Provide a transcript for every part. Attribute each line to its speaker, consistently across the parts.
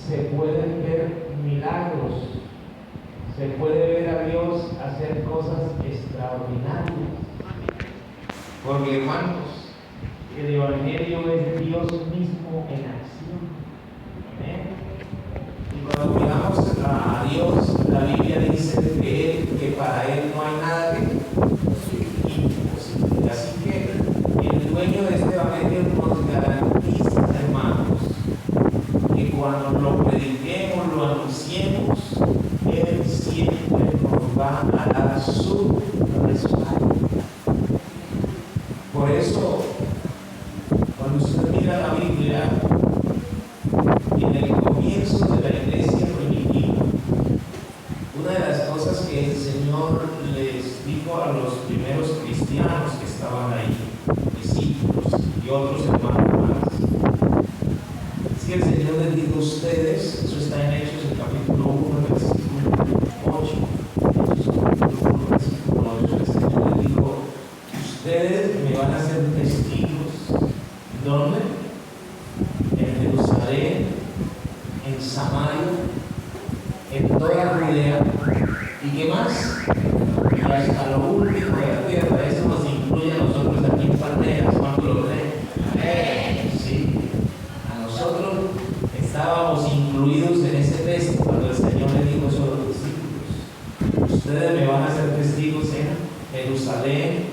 Speaker 1: se pueden ver milagros, se puede ver a Dios hacer cosas extraordinarias. Porque, hermanos, el Evangelio es Dios mismo en acción. Amén. Y cuando miramos a Dios, la Biblia dice que para Él no hay nada que imposible. Así que el dueño de este Evangelio nos garantiza, hermanos, que cuando lo prediquemos, lo anunciemos, Él siempre nos va a dar su respaldo. Por eso, cuando usted mira la Biblia, en el comienzo de la iglesia primitiva, una de las cosas que el Señor les dijo a los primeros cristianos que estaban ahí, discípulos y otros hermanos más, es que el Señor les dijo a ustedes, eso está en Hechos, el capítulo 1, versículo 8, Hechos capítulo 1, versículo 8, el Señor les dijo, ustedes me van a ser testigos, ¿dónde? En Jerusalén, en Samaria, en toda Judea, ¿y qué más? Y hasta lo último de la tierra. Eso nos incluye a nosotros aquí en Palmeras. ¿Cuánto lo creen? Sí. A nosotros estábamos incluidos en ese texto cuando el Señor le dijo eso a los discípulos. Ustedes me van a ser testigos en Jerusalén,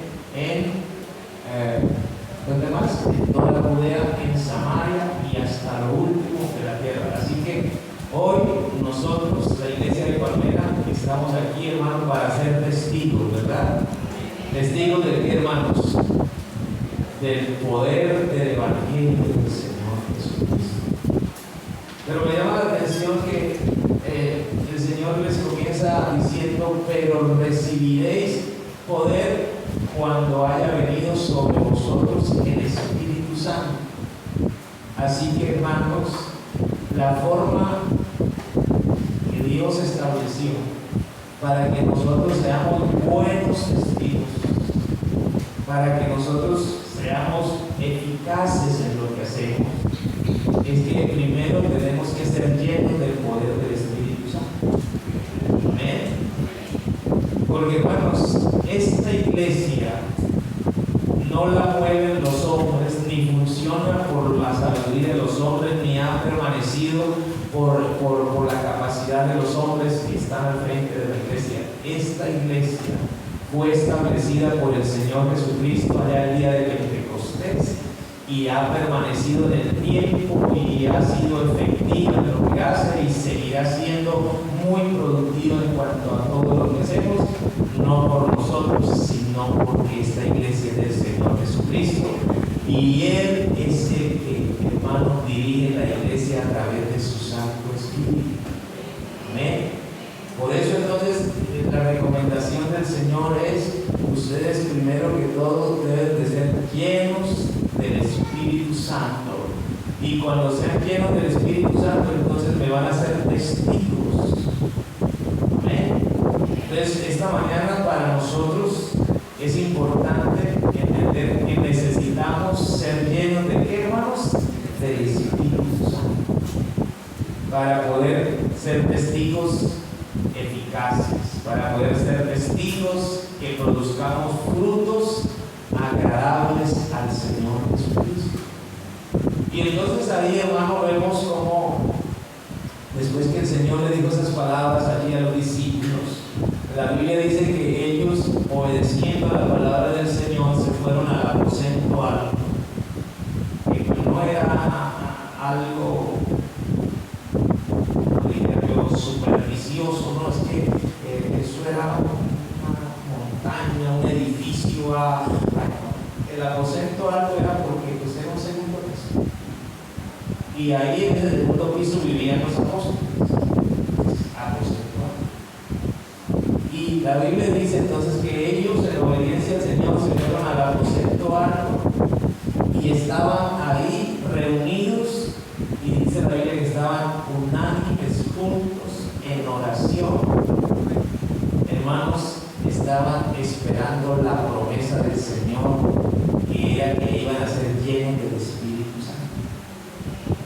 Speaker 1: ¿dónde más? En toda Judea, en Samaria y hasta lo último de la tierra. Así que hoy nosotros, la iglesia de Palmera, estamos aquí, hermanos, para ser testigos, ¿verdad? Testigos de qué, hermanos? Del poder del Evangelio del Señor Jesucristo. Pero me llama la atención que el Señor les comienza diciendo, pero recibiréis poder cuando haya venido sobre vosotros el Espíritu Santo. Así que, hermanos, la forma que Dios estableció para que nosotros seamos buenos testigos, para que nosotros seamos eficaces en lo que hacemos, es que primero tenemos que ser llenos del poder del Espíritu Santo. Amén. Porque, hermanos, esta iglesia no la mueven los hombres, ni funciona por la sabiduría de los hombres, ni ha permanecido por la capacidad de los hombres que están al frente de la iglesia. Esta iglesia fue establecida por el Señor Jesucristo allá el día de Pentecostés y ha permanecido en el tiempo y ha sido efectiva en lo que hace y seguirá siendo muy productiva en cuanto a todo lo que hacemos, no por nosotros, sino porque esta iglesia es del Señor Jesucristo y Él es el que, hermano, dirige la iglesia a través de su Santo Espíritu. Amén. Por eso entonces la recomendación del Señor es: ustedes primero que todo deben de ser llenos del Espíritu Santo, y cuando sean llenos del Espíritu Santo, entonces me van a ser testigos. Amén. Entonces esta mañana para nosotros es importante entender que necesitamos ser llenos de ¿qué, hermanos? Del Espíritu Santo, para poder ser testigos eficaces, para poder ser testigos que produzcamos frutos agradables al Señor Jesucristo. Y entonces ahí, hermano, vemos cómo después que el Señor le dijo esas palabras allí a los discípulos, la Biblia dice que ellos, obedeciendo a la palabra del Señor, se fueron al aposento alto, que no era algo supersticioso, no, es que eso era una montaña, un edificio. El aposento alto era porque pues, era un segundo piso, y ahí en el segundo piso vivían los apóstoles. Aposento alto. Y la Biblia dice entonces que ellos, en obediencia al Señor, se fueron al aposento alto y estaban ahí reunidos, y dice la Biblia que estaban unánimes juntos en oración. Hermanos, estaban esperando la promesa del Señor, que era que iban a ser llenos del Espíritu Santo.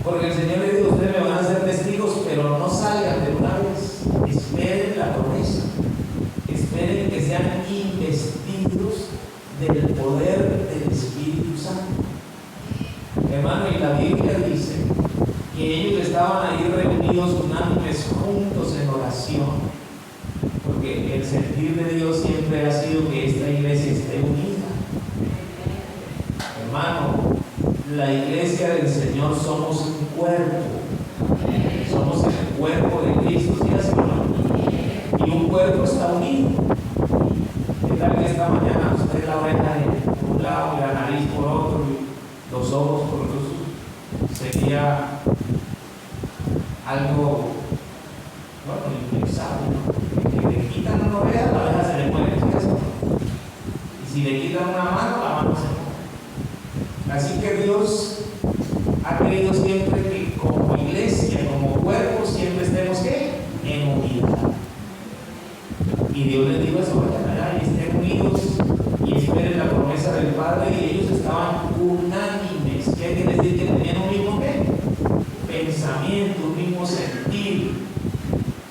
Speaker 1: Porque el Señor le dijo: ustedes me van a ser testigos promesa. Esperen que sean investidos del poder del Espíritu Santo. Hermano, y la Biblia dice que ellos estaban ahí reunidos unánimes juntos en oración, porque el sentir de Dios siempre ha sido que esta iglesia esté unida. Hermano, la iglesia del Señor somos un cuerpo, somos el cuerpo de Cristo, ¿sí o no? Y un cuerpo está unido. ¿Qué tal que esta mañana usted la oreja de un lado y la nariz por otro y los ojos por otro? Sería algo, bueno, impensable, ¿no? Que le quitan una oreja, la oreja se le mueve, ¿sí? Y si le quitan una mano, la mano se mueve. Así que Dios ha querido siempre que como iglesia, como cuerpo, siempre estemos ¿qué? En unidad. Y Dios les dijo eso, vayan allá y estén unidos y esperen la promesa del Padre, y ellos estaban unánimes. ¿Qué quiere decir? Que tenían un mismo ¿qué? Pensamiento, un mismo sentir.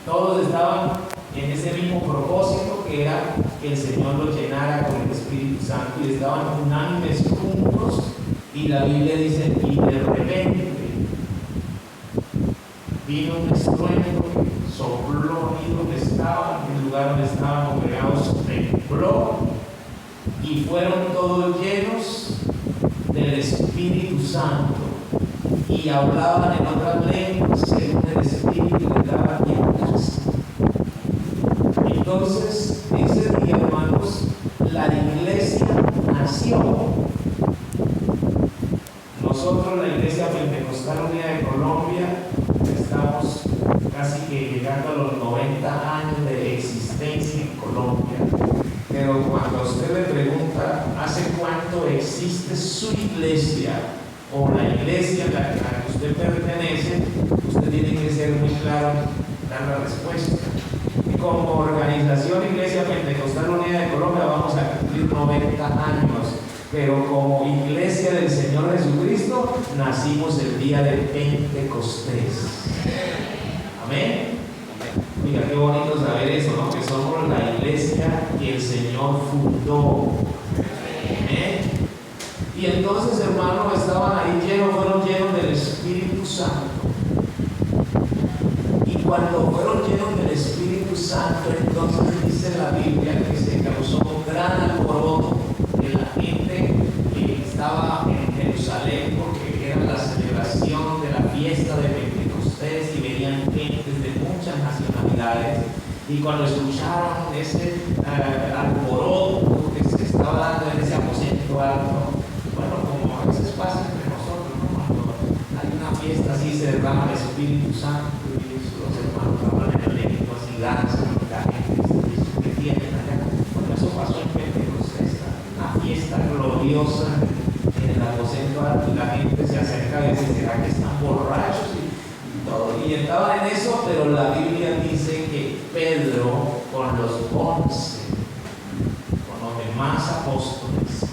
Speaker 1: Todos estaban en ese mismo propósito, que era que el Señor los llenara con el Espíritu Santo, y estaban unánimes juntos. Y la Biblia dice, y de repente vino un estruendo que sopló ahí donde estaban, en el lugar donde estaban congregados, tembló, y fueron todos llenos del Espíritu Santo, y hablaban en otras lenguas según el Espíritu les daba llenarse. Entonces, ese día, hermanos, la iglesia nació. Nosotros, la Iglesia Pentecostal Unida de Colombia, estamos casi que llegando a los 90 años de existencia en Colombia. Pero cuando usted le pregunta hace cuánto existe su iglesia o la iglesia a la que usted pertenece, usted tiene que ser muy claro en dar la respuesta. Y como organización Iglesia Pentecostal Unida de Colombia vamos a cumplir 90 años. Pero como iglesia del Señor Jesucristo, nacimos el día de Pentecostés. Amén. Mira, qué bonito saber eso, ¿no? Que somos la iglesia que el Señor fundó. Amén. Y entonces, hermanos, estaban ahí fueron llenos del Espíritu Santo. Y cuando fueron llenos del Espíritu Santo, entonces dice la Biblia que se causó un gran alboroto de la gente que estaba en Jerusalén, porque era la celebración de la fiesta de Pentecostés y venían gentes de muchas nacionalidades. Y cuando escucharon ese alboroto que se estaba dando en ese aposento alto, bueno, como a veces pasa entre nosotros, ¿no? Cuando hay una fiesta así, se derrama el Espíritu Santo y los hermanos hablan en lenguas y danzan y la gente dice que tienen allá. Bueno, eso pasó en Pentecostés, una fiesta gloriosa en el aposento alto, y la gente se acerca y dice, ¿será que están borrachos? Y todo, y estaban en eso, pero la Biblia dice que Pedro con los 11, con los demás apóstoles,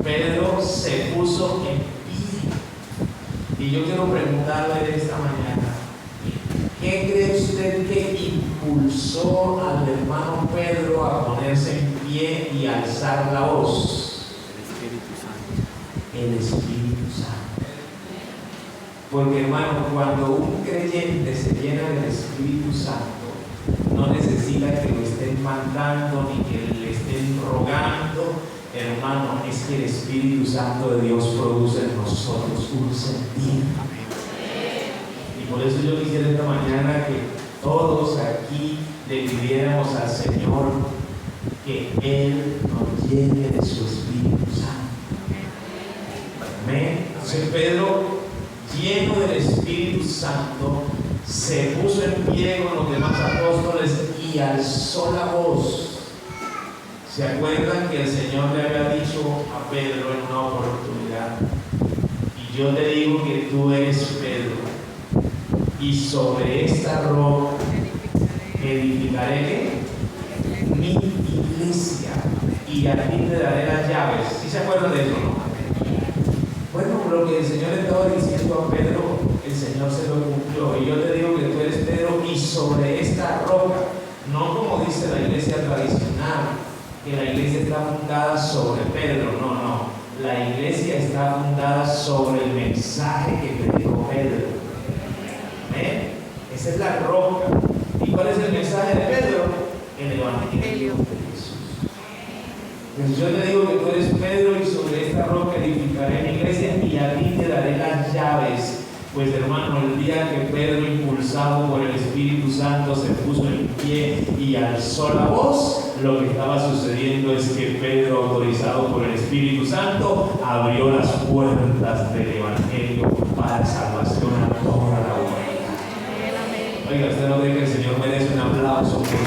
Speaker 1: Pedro se puso en pie. Y yo quiero preguntarle esta mañana, ¿qué cree usted que impulsó al hermano Pedro a ponerse en pie y alzar la voz? El Espíritu Santo. Porque, hermano, cuando un creyente se llena del Espíritu Santo, no necesita que lo estén mandando ni que le estén rogando. Hermano, es que el Espíritu Santo de Dios produce en nosotros un sentir. Y por eso yo quisiera esta mañana que todos aquí le pidiéramos al Señor que Él nos llene de su Espíritu Santo. Amén. Entonces Pedro, lleno del Espíritu Santo, se puso en pie con los demás apóstoles y alzó la voz. ¿Se acuerdan que el Señor le había dicho a Pedro en una oportunidad? Y yo te digo que tú eres Pedro, y sobre esta roca edificaré mi iglesia, y a ti te daré las llaves. ¿Sí se acuerdan de eso, no? Bueno, lo que el Señor le estaba diciendo a Pedro, el Señor se lo cumplió. Y yo te digo que tú eres Pedro, y sobre esta roca. No como dice la iglesia tradicional, que la iglesia está fundada sobre Pedro. No, no. La iglesia está fundada sobre el mensaje que predicó Pedro. ¿Amén? Esa es la roca. ¿Y cuál es el mensaje de Pedro? El evangelio de Jesús. Pues yo te digo que tú eres Pedro y sobre esta roca edificaré mi iglesia y a ti te daré las llaves. Pues hermano, el día que Pedro, impulsado por el Espíritu Santo, se puso en pie y alzó la voz, lo que estaba sucediendo es que Pedro, autorizado por el Espíritu Santo, abrió las puertas del Evangelio para salvación a toda la humanidad. Oiga, usted no cree que el Señor merece un aplauso por su voz.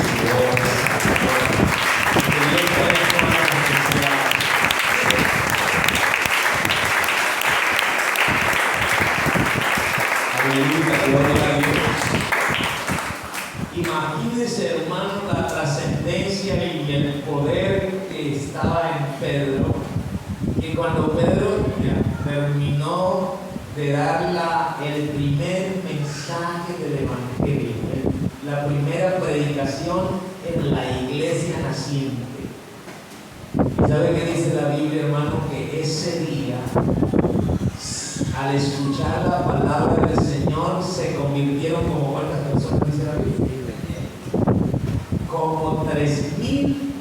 Speaker 1: Imagínense, hermano, la trascendencia y el poder que estaba en Pedro, que cuando Pedro terminó de dar el primer mensaje del Evangelio, la primera predicación en la iglesia naciente. ¿Y sabe qué dice la Biblia, hermano? Que ese día, al escuchar la palabra del Señor, se convirtieron como cuántas personas, dice la Biblia. Como 3,000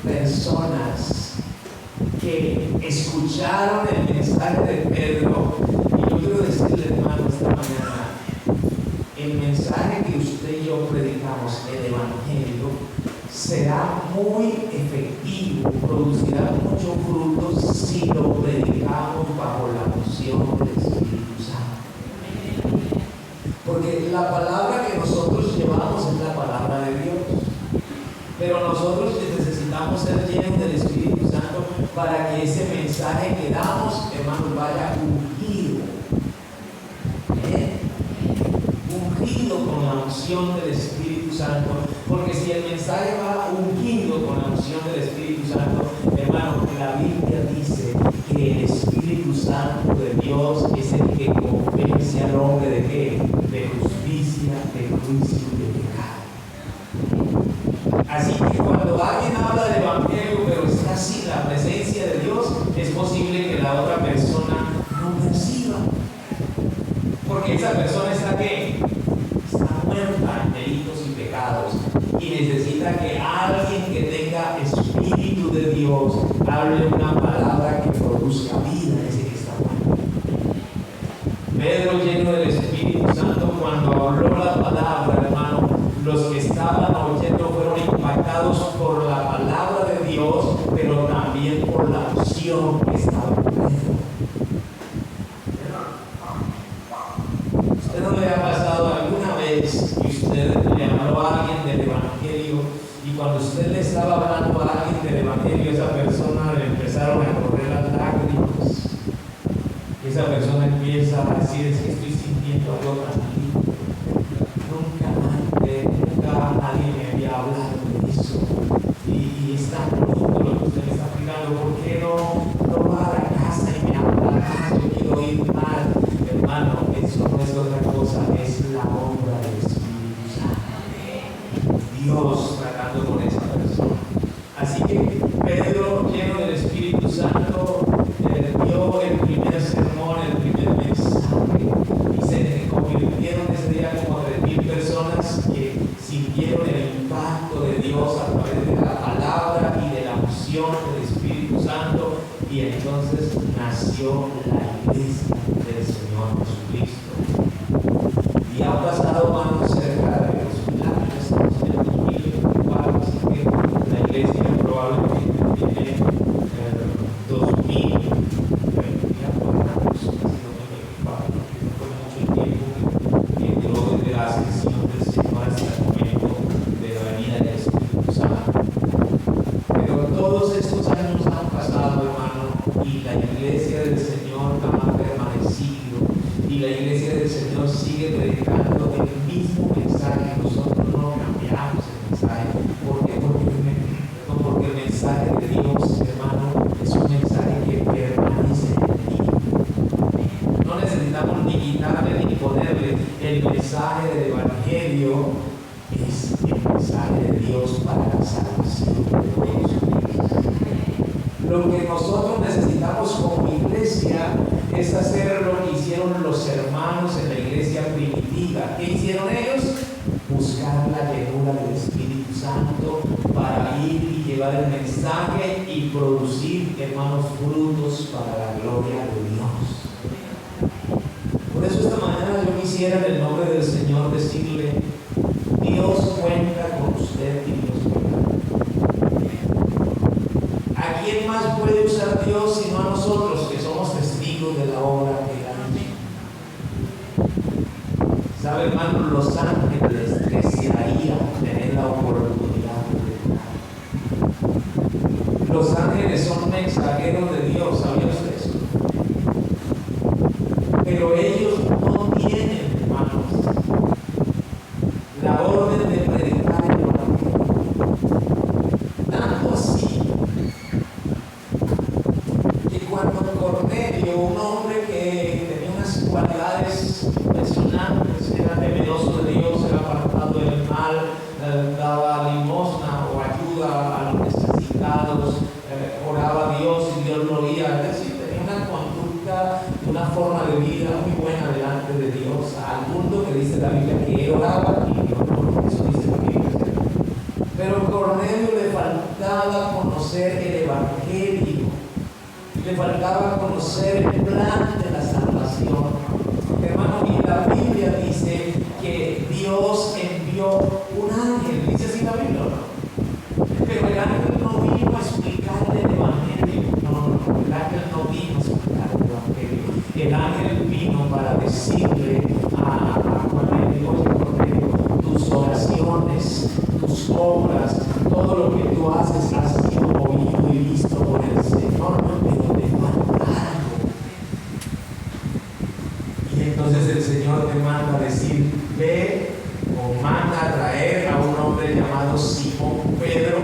Speaker 1: personas que escucharon el mensaje de Pedro. Y yo quiero decirle, hermano, esta mañana, el mensaje que usted y yo predicamos, el Evangelio, será muy efectivo, producirá muchos frutos si lo predicamos bajo la unción del Espíritu Santo. Porque la palabra que nosotros llevamos es la palabra de Dios. Pero nosotros necesitamos ser llenos del Espíritu Santo para que ese mensaje que damos, hermanos, vaya ungido. Ungido con la unción del Espíritu Santo. Porque si el mensaje va ungido con la unción del Espíritu Santo, hermano, la Biblia dice que el Espíritu Santo de Dios es el que convence al hombre de qué? De justicia, de juicio y de pecado. Así que cuando alguien habla del Evangelio pero está sin la presencia de Dios, es posible que la otra persona no perciba. Porque esa persona está ¿qué? Está muerta en delitos y pecados. Y necesita que alguien que tenga Espíritu de Dios hable una palabra que produzca vida a ese que está muerto. Pedro, lleno del Espíritu Santo, cuando habló la palabra, hermano, los que estaban oyendo fueron impactados por la palabra de Dios, pero también por la unción que estaba en Pedro. ¿Usted no le ha pasado alguna vez que usted le habló a alguien del Evangelio y cuando usted le estaba hablando a alguien del Evangelio, esa persona le empezaron a correr las lágrimas? Y esa persona empieza a decir: es que estoy sintiendo algo tan lindo. Nunca nadie me había hablado de eso. Y está profundo lo que usted me está explicando. ¿Por qué no va a la casa y me habla más? Yo quiero oír más. Hermano, eso no es otra cosa, es la obra del Espíritu Santo. Dios tratando con esa persona. Así que Pedro, lleno del Espíritu Santo, dio el primer sermón, el primer mensaje, y se convirtieron ese día como 3,000 personas que sintieron el impacto de Dios a través de la palabra y de la unción del Espíritu Santo, y entonces nació la iglesia del Señor Jesucristo. Y ha pasado más cerca de 2,000 años, estamos en el 2024, así que la iglesia probablemente tiene 2,000 años, desde la ascensión del Señor hasta el momento de la venida del Espíritu Santo. Pero todos estos años han pasado, hermano, y la iglesia del Señor ha permanecido, y la iglesia del Señor sigue predicando el mismo mensaje. Nosotros no cambiamos el mensaje. ¿Por qué? Porque el mensaje de Dios, hermano, es un mensaje que permanece en el tiempo. No necesitamos ni quitarle ni ponerle. El mensaje del Evangelio es el mensaje de Dios para la salvación de todos. Lo que nosotros necesitamos como iglesia es hacer lo que hicieron los hermanos en la iglesia primitiva. ¿Qué hicieron ellos? Buscar la llenura del Espíritu Santo para ir y llevar el mensaje y producir, hermanos, frutos para la gloria de Dios. Por eso esta mañana yo quisiera en el nombre del Señor decirle: Dios cuenta con usted y Dios cuenta. ¿A quién más puede usar Dios sino a nosotros, que somos testigos de la obra que Él ha hecho? ¿Sabe, hermano? Los ángeles desearían tener la oportunidad de predicar. Los ángeles son mensajeros de Dios, ¿sabía usted eso? Pero ellos no tienen, hermanos, la orden de predicar el evangelio. Tanto así que cuando Cornelio, un hombre que tenía unas cualidades impresionantes, era temeroso de Dios, era apartado del mal, daba limosna o ayuda a los necesitados, oraba a Dios y Dios lo oía, es decir, tenía una conducta, una forma de vida muy buena delante de Dios, al punto que dice la Biblia que él oraba y Dios no, eso dice la Biblia. Pero a Cornelio le faltaba conocer el evangelio, le faltaba conocer el plan de la salvación. Hermano, y la Biblia dice que Dios envió un ángel, dice así la Biblia, ¿no? Pero el ángel no vino a explicarle el evangelio, no, el ángel no vino a explicarle el evangelio. El ángel vino para decirle a Cornelio: oye, Cornelio, tus oraciones, tus obras, todo lo que tú haces ha sido oído y visto por el Señor, pero te falta algo. Y entonces el Señor te manda a decir: ve o manda a traer a un hombre llamado Simón Pedro,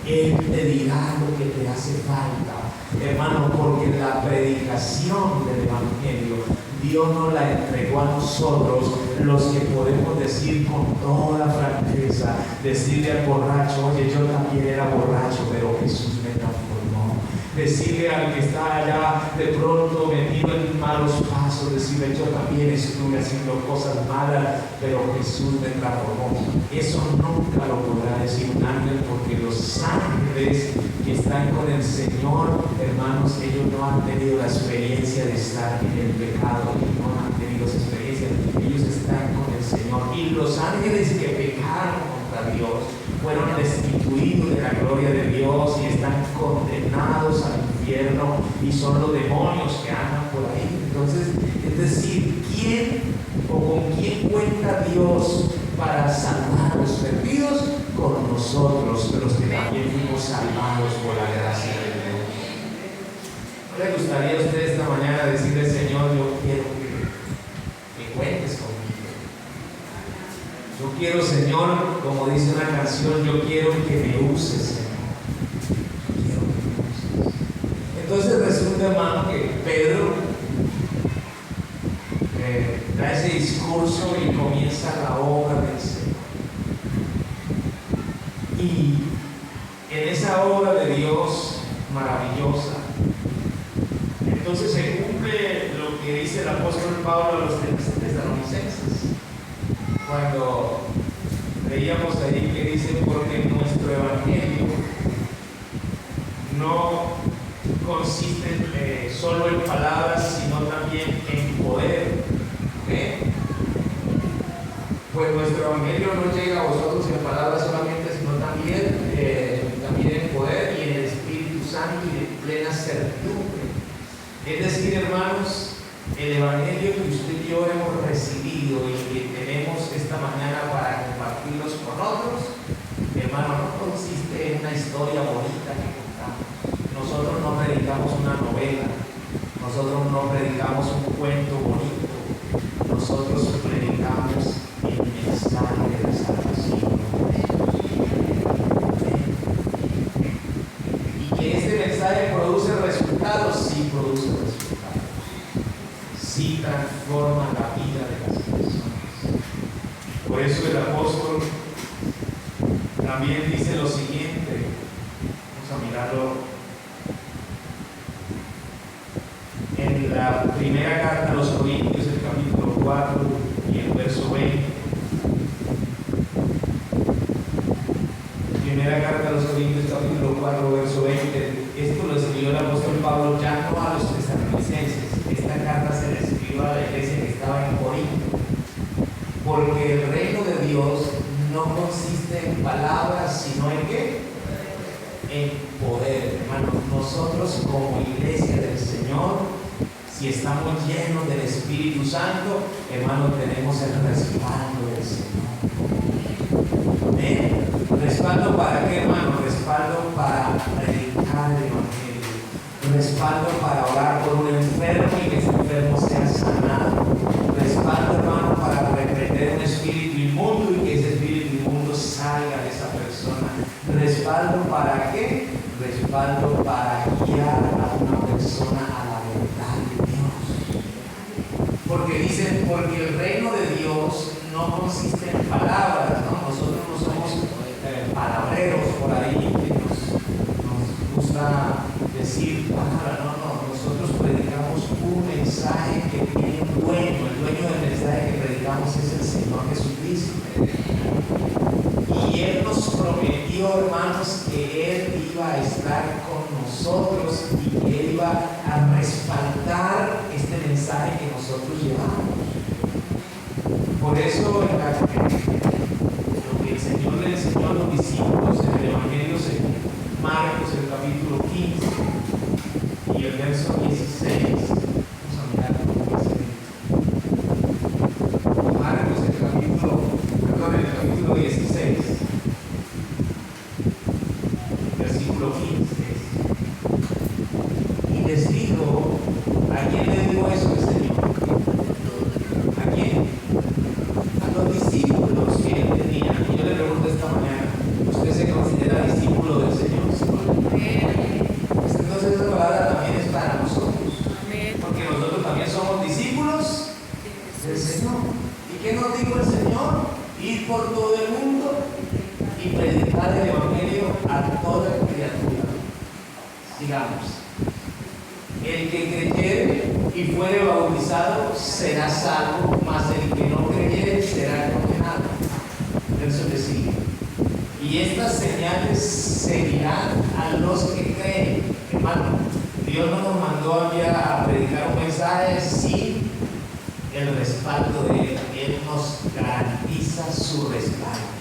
Speaker 1: él te dirá lo que te hace falta. Hermano, porque la predicación del evangelio Dios nos la entregó a nosotros, los que podemos decir con toda franqueza, decirle al borracho: oye, yo también era borracho, pero Jesús me transformó. Decirle al que está allá de pronto metido en malos pasos, decirle: yo también estuve haciendo cosas malas, pero Jesús me transformó. Eso nunca lo podrá decir un ángel, porque los ángeles que están con el Señor, hermanos, ellos no han tenido la experiencia de estar en el pecado, ellos no han tenido esa experiencia, ellos están con el Señor. Y los ángeles que pecaron contra Dios fueron destituidos de la gloria de Dios y están condenados al infierno, y son los demonios que andan por ahí. Entonces, es decir, ¿quién o con quién cuenta Dios para salvar a los perdidos? Con nosotros, los que también fuimos salvados por la gracia de Dios. ¿No le gustaría a usted esta mañana decirle: Señor, yo quiero que cuentes conmigo? Yo quiero, Señor, como dice una canción, yo quiero que me uses, Señor. Yo quiero que me uses. Entonces resulta, hermano, que Pedro da ese discurso y comienza la obra del Señor. Y en esa obra de Dios maravillosa, entonces se cumple lo que dice el apóstol Pablo a los tesalonicenses. Cuando leíamos ahí que dice: porque nuestro evangelio no consiste solo en palabras, sino también en poder. Pues nuestro evangelio no llega a vosotros en palabras solamente, sino también en poder y en el Espíritu Santo y en plena certidumbre. Es decir, hermanos, el evangelio que usted y yo hemos recibido y que tenemos esta mañana para compartirlos con otros, hermano, no consiste en una historia bonita que contamos. Nosotros no predicamos una novela, nosotros no predicamos un cuento bonito, nosotros predicamos el mensaje de la salvación. Y que este mensaje produce resultados, sí produce resultados, sí transforma la vida de las personas. Por eso el apóstol también dice lo siguiente, vamos a mirarlo en la primera carta a los Corintios, el capítulo 4 y el verso 20. Primera carta a los Corintios, capítulo 4, verso 20. Esto lo escribió el apóstol Pablo ya no a los tesalonicenses. Esta carta se le escribió a la iglesia que estaba en Corinto. Porque el reino de Dios no consiste en palabras, sino en ¿qué? En poder, hermanos. Nosotros como iglesia del Señor, si estamos llenos del Espíritu Santo, hermanos, tenemos el respaldo del Señor. ¿Amén? ¿Respaldo para qué, hermano? Respaldo para predicar el Evangelio. Respaldo para orar por un enfermo y que ese enfermo sea sanado. Respaldo, hermano, para reprender un espíritu inmundo y que ese espíritu inmundo salga de esa persona. Respaldo para qué? Respaldo para guiar a una persona a la verdad de Dios. Porque dicen, porque el reino de Dios no consiste en palabras, ¿no? Nosotros no somos palabreros por ahí que nos gusta decir palabras, no, nosotros predicamos un mensaje que tiene un dueño. El dueño del mensaje que predicamos es el Señor Jesucristo. Y Él nos prometió, hermanos, que Él iba a estar con nosotros y que Él iba a respaldar este mensaje que nosotros llevamos. Por eso, lo que el Señor le enseñó a los discípulos en el Evangelio según Marcos, el capítulo 15 y el verso 16. Vamos a mirar cómo dice. Marcos, el capítulo 16, versículo 15. Y les dijo, ¿a quién le dijo eso el Señor? ¿A quién? A los discípulos que Él tenía. Y yo le pregunto esta mañana, ¿usted se considera discípulo del Señor? Pues entonces esa palabra también es para nosotros. Porque nosotros también somos discípulos del Señor. ¿Y qué nos dijo el Señor? Ir por todo el mundo y predicar el Evangelio a toda criatura. Sigamos. El que creyere y fuere bautizado será salvo, mas el que no creyere será condenado. Verso que sigue. Y estas señales seguirán a los que creen. Hermano, Dios no nos mandó a predicar un mensaje sin el respaldo de Él. Él nos garantiza su respaldo.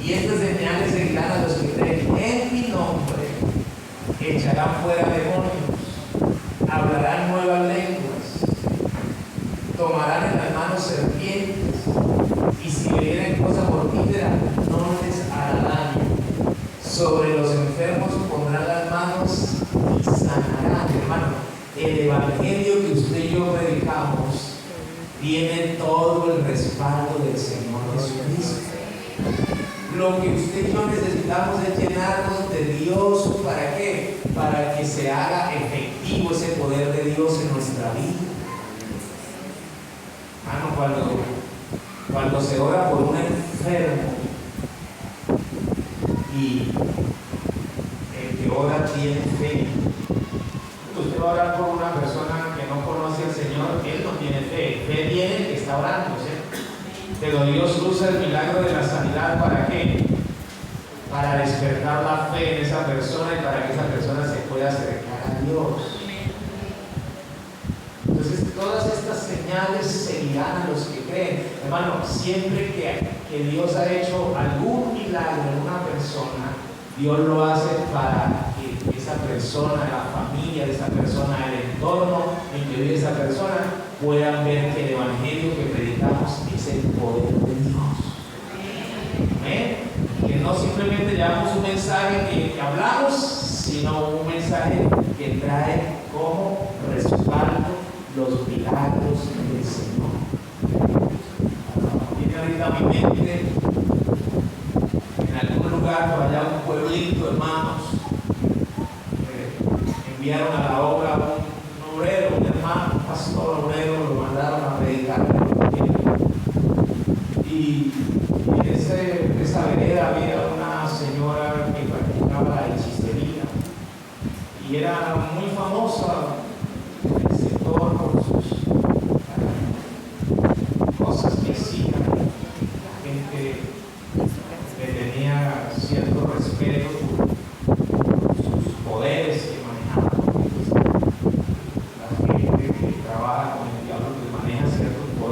Speaker 1: Y estas señales seguirán a los que creen. En mi nombre echarán fuera demonios, hablarán nuevas lenguas, tomarán en las manos serpientes, y si bebieren cosa mortífera no les hará daño. Sobre los enfermos pondrán las manos y sanarán. Hermano, el Evangelio que usted y yo predicamos tiene todo el respaldo del Señor Jesucristo. Lo que usted y yo necesitamos es llenarnos de Dios. ¿Para qué? Para que se haga efectivo ese poder de Dios en nuestra vida. Hermano, cuando se ora por un enfermo y el que ora tiene fe, usted va a orar por una persona que no conoce al Señor, él no tiene fe. Fe tiene el que está orando, ¿sí? Pero Dios usa el milagro de la sanidad ¿para qué? Para despertar la fe en esa persona y para que esa persona se pueda acercar a Dios. Entonces todas estas señales seguirán a los que creen. Hermano, siempre que Dios ha hecho algún milagro en una persona, Dios lo hace para que esa persona, la familia de esa persona, el entorno en que vive esa persona, puedan ver que el Evangelio que predicamos es el poder de Dios. ¿Amén? Que no simplemente llevamos un mensaje que hablamos, sino un mensaje que trae como respaldo los milagros del Señor. Tiene ahorita mi mente en algún lugar, por allá un pueblito, hermanos, enviaron a la obra un obrero, un hermano, un pastor obrero, lo mandaron a predicar. Y esa vereda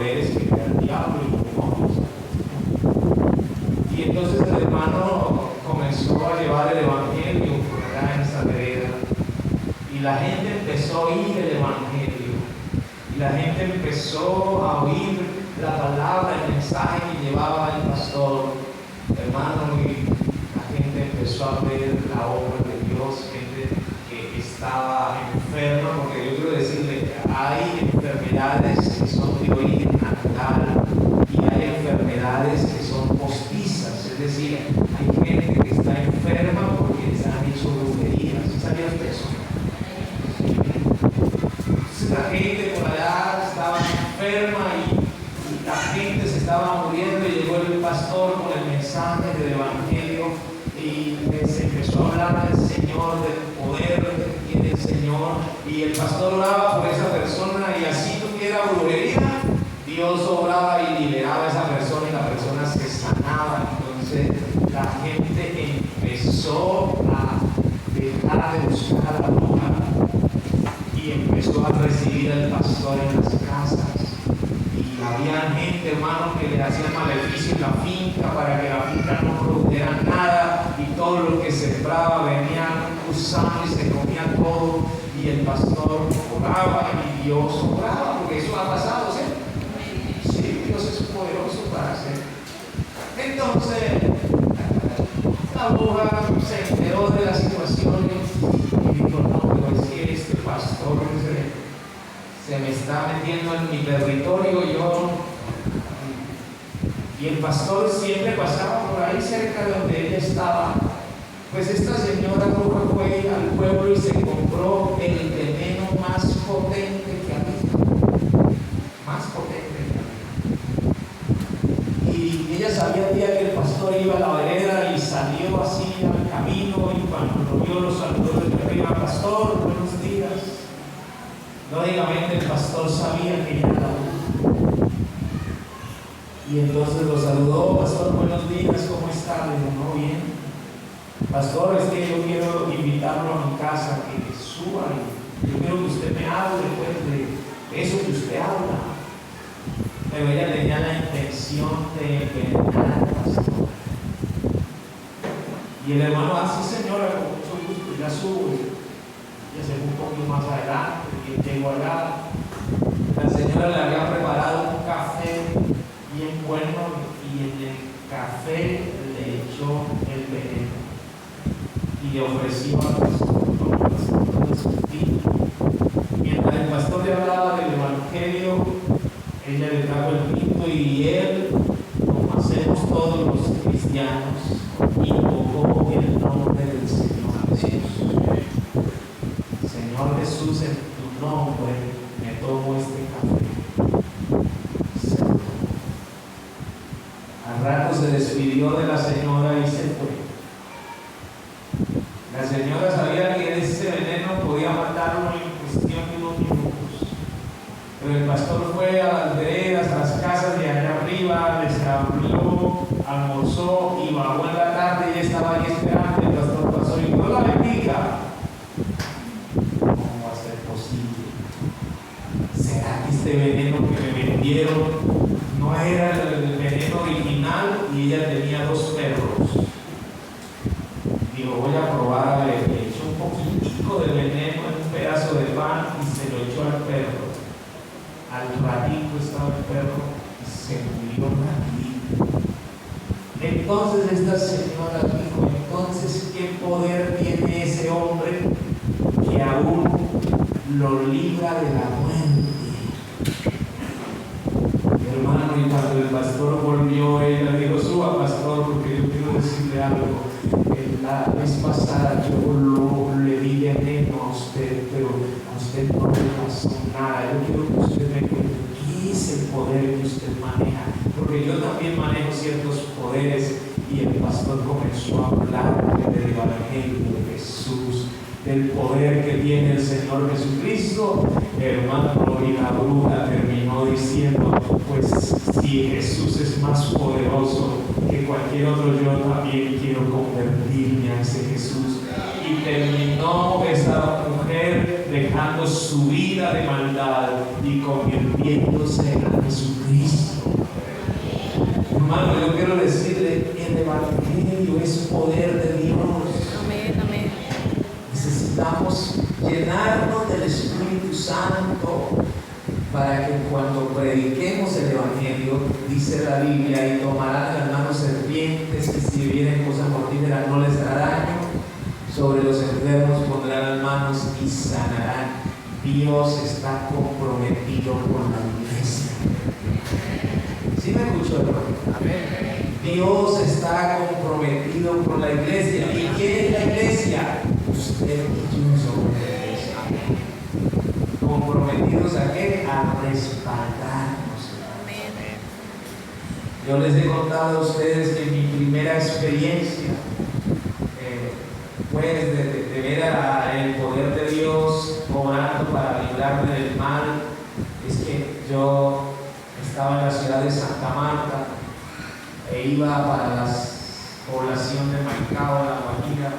Speaker 1: poderes que era el diablo y los demonios. Y entonces el hermano comenzó a llevar el evangelio por allá en esa vereda. Y la gente empezó a oír el evangelio. Y la gente empezó a oír la palabra, el mensaje que llevaba el pastor. Hermano, y la gente empezó a ver la obra de Dios, gente que estaba enferma, porque yo quiero decirle, hay enfermedades que son de origen natural y hay enfermedades que son postizas, es decir, hay gente que está enferma porque se han hecho brujerías. ¿Sí sabía usted eso? Entonces la gente por allá estaba enferma y la gente se estaba muriendo y llegó el pastor con el mensaje del evangelio y se empezó a hablar del Señor, del poder que tiene el Señor, y el pastor oraba por esa persona y así tuviera brujería, Dios obraba y liberaba a esa persona y la persona se sanaba. Entonces la gente empezó a dejar de buscar a la bruja y empezó a recibir al pastor en las casas. Y había gente, hermano, que le hacían maleficio en la finca para que la finca no produjera nada, y todo lo que sembraba venía usando y se comía todo, y el pastor oraba y Dios obraba, porque eso ha pasado, ¿sí? Sí, Dios es poderoso para hacer. Entonces la bruja se enteró de la situación y dijo: no, pero es que este pastor se me está metiendo en mi territorio. Y el pastor siempre pasaba por ahí cerca de donde ella estaba. Pues esta señora bruja fue al pueblo y se compró el veneno más potente que había. Más potente que había. Y ella sabía el día que el pastor iba a la vereda y salió así al camino, y cuando lo vio lo saludó desde arriba: pastor, buenos días. Lógicamente el pastor sabía que ella era la bruja. Y entonces lo saludó: pastor, buenos días, ¿cómo está? Le dijo: no, bien. Pastor, es que yo quiero invitarlo a mi casa, que suba, y yo quiero que usted me hable pues, de eso que usted habla. Pero ella tenía la intención de envenenar al pastor. Y el hermano: sí señora, con mucho gusto, ya subo. Ya se fue un poquito más adelante y llegó allá. La señora le había preparado un café bien bueno, y en el café le echó el veneno y le ofreció al pastor con su tinta. Mientras el pastor le hablaba del evangelio, ella le trajo el tinto y él, como hacemos todos los cristianos, invocó el nombre del Señor Jesús. Señor Jesús, en tu nombre me tomo este café. Se lo tomó. Al rato se despidió de la señora y se fue. La señora sabía que ese veneno podía matarlo en cuestión de unos minutos. Pero el pastor fue a las veredas, a las casas de allá arriba, les habló, almorzó y bajó en la tarde y estaba ahí esperando. El pastor pasó y Dios la bendiga. ¿Cómo va a ser posible? ¿Será que este veneno que me vendieron no era el veneno original? Y ella tenía 2 perros. Digo, voy a probar, a ver. Le echó un poquitico de veneno en un pedazo de pan y se lo echó al perro. Al ratito estaba el perro y se murió rapidito. Entonces esta señora dijo: entonces, ¿qué poder tiene ese hombre que aún lo libra de la muerte? Hermano, y cuando el pastor volvió, ella dijo: suba, pastor, porque yo quiero decirle algo. La vez pasada yo le di veneno a usted, pero a usted no le pasó nada. Yo quiero que usted me cuente qué es el poder que usted maneja, porque yo también manejo ciertos poderes. Y el pastor comenzó a hablar del evangelio de Jesús, del poder que tiene el Señor Jesucristo. Hermano, y la bruja terminó diciendo: pues si Jesús es más poderoso que cualquier otro, yo también quiero convertirme a ese Jesús. Y terminó esa mujer dejando su vida de maldad y convirtiéndose a Jesucristo. medio, dice la Biblia, y tomarán en las manos serpientes, y si bebieren cosas mortíferas no les hará daño, sobre los enfermos pondrán las manos y sanarán. Dios está comprometido con la iglesia. ¿Sí me escuchó, hermano? Amén. Dios está comprometido con la iglesia. ¿Y quién es la iglesia? Usted y yo somos la iglesia. ¿Comprometidos a qué? A respaldarnos. Amén. Yo les he contado a ustedes que mi primera experiencia pues de ver el poder de Dios obrando para librarme del mal, es que yo estaba en la ciudad de Santa Marta e iba para la población de Maicao, La Guajira.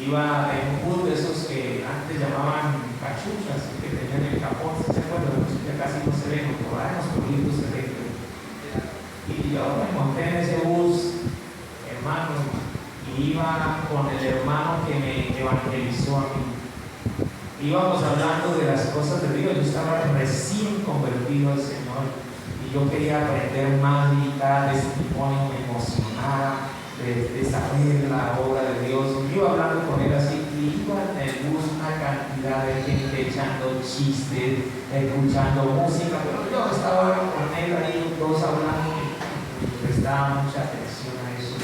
Speaker 1: Iba en un bus de esos que antes llamaban cachuchas, que tenían el capón, ¿se acuerdan? Que casi no se ven, por ahí en los pueblitos se ven. Y yo me monté en ese bus, hermano, y iba con el hermano que me evangelizó a mí. Íbamos hablando de las cosas de Dios. Yo estaba recién convertido al Señor y yo quería aprender más, y cada testimonio me emocionaba de saber la obra de Dios. Yo iba hablando con él así, y iba en el bus una cantidad de gente echando chistes, escuchando música, pero yo estaba con él ahí, todos hablando, y prestaba mucha atención a eso.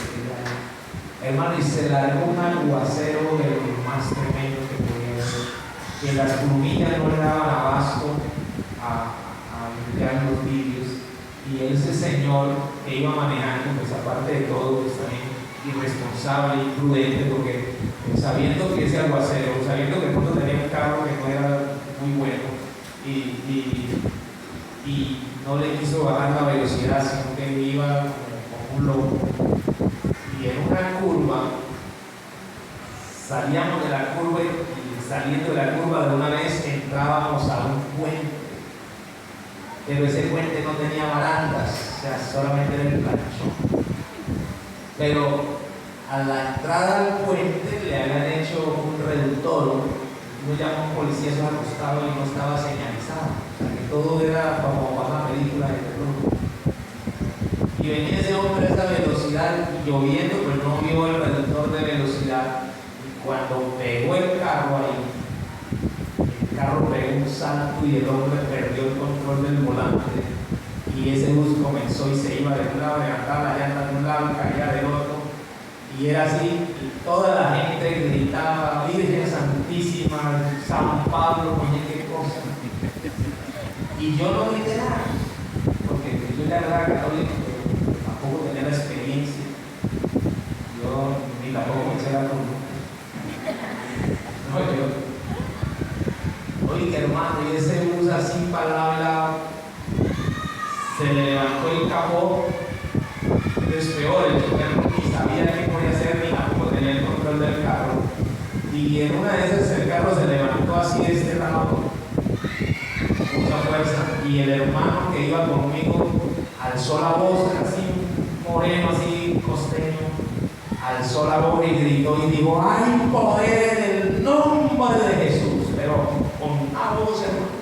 Speaker 1: Hermano, y se largó un aguacero de lo más tremendo que podía ser, que las plumillas no le daban abasto a limpiar los vidrios, y ese señor que iba manejando, pues aparte de todo, pues también irresponsable, imprudente, porque sabiendo que ese aguacero, sabiendo que el mundo tenía un carro que no era muy bueno, y no le quiso bajar la velocidad, sino que iba como un loco. Y en una curva, salíamos de la curva y saliendo de la curva de una vez entrábamos a un puente. Pero ese puente no tenía barandas, o sea, solamente era el planchón. Pero a la entrada al puente le habían hecho un reductor, uno llama a un policía eso acostado y no estaba señalizado. O sea, que todo era como para una película de terror. Y venía ese hombre a esa velocidad y lloviendo, pues no vio el reductor de velocidad. Y cuando pegó el carro ahí, el carro pegó un salto y el hombre perdió el control del volante. Y ese bus comenzó y se iba de un lado, levantaba la llanta de un lado y caía del otro. Y era así, y toda la gente gritaba, Virgen Santísima, San Pablo, no sé qué cosa. Y yo no grité nada, porque yo ya era católico. Tampoco tenía la experiencia, yo ni tampoco me eché la culpa. Oye, hermano, y ese bus así para lado, se le levantó el capó. Es peor, el chofer ni sabía qué podía hacer, ni tampoco tenía el control del carro. Y en una de esas el carro se levantó así de este lado, con mucha fuerza, y el hermano que iba conmigo alzó la voz, así moreno, así costeño, alzó la voz y gritó y dijo, hay poder en el nombre de Jesús, pero con una voz, hermano.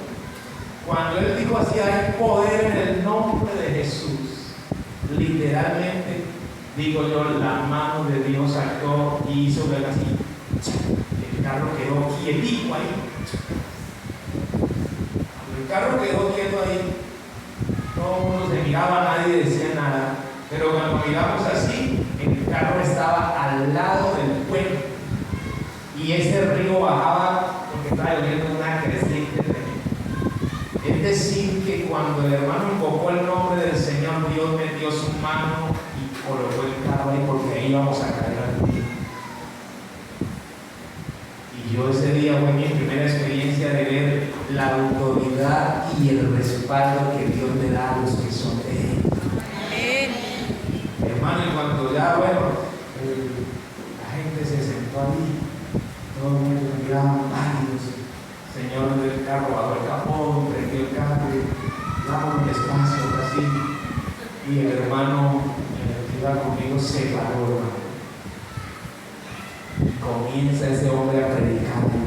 Speaker 1: Cuando él dijo así, hay poder en el nombre de Jesús, literalmente, digo yo, la mano de Dios actuó y hizo ver así, el carro quedó quietito ahí. Cuando el carro quedó quieto ahí, todo el mundo se miraba, nadie decía nada, pero cuando miramos así, el carro estaba al lado del puente y ese río bajaba porque estaba lloviendo una creciente tremenda. Es decir, que cuando el hermano invocó el nombre del Señor, Dios metió su mano y colocó el carro ahí porque ahí íbamos a caer al río. Y yo ese día fue mi primera experiencia de ver la autoridad y el respaldo que Dios le da a los que son de Él. Hermano, y cuando ya, la gente se sentó allí, todo el mundo miraba pálidos. Señor del carro bajó el capó, prendió el carro, daba un espacio así, y el hermano que iba conmigo se paró, hermano. Y comienza ese hombre a predicar y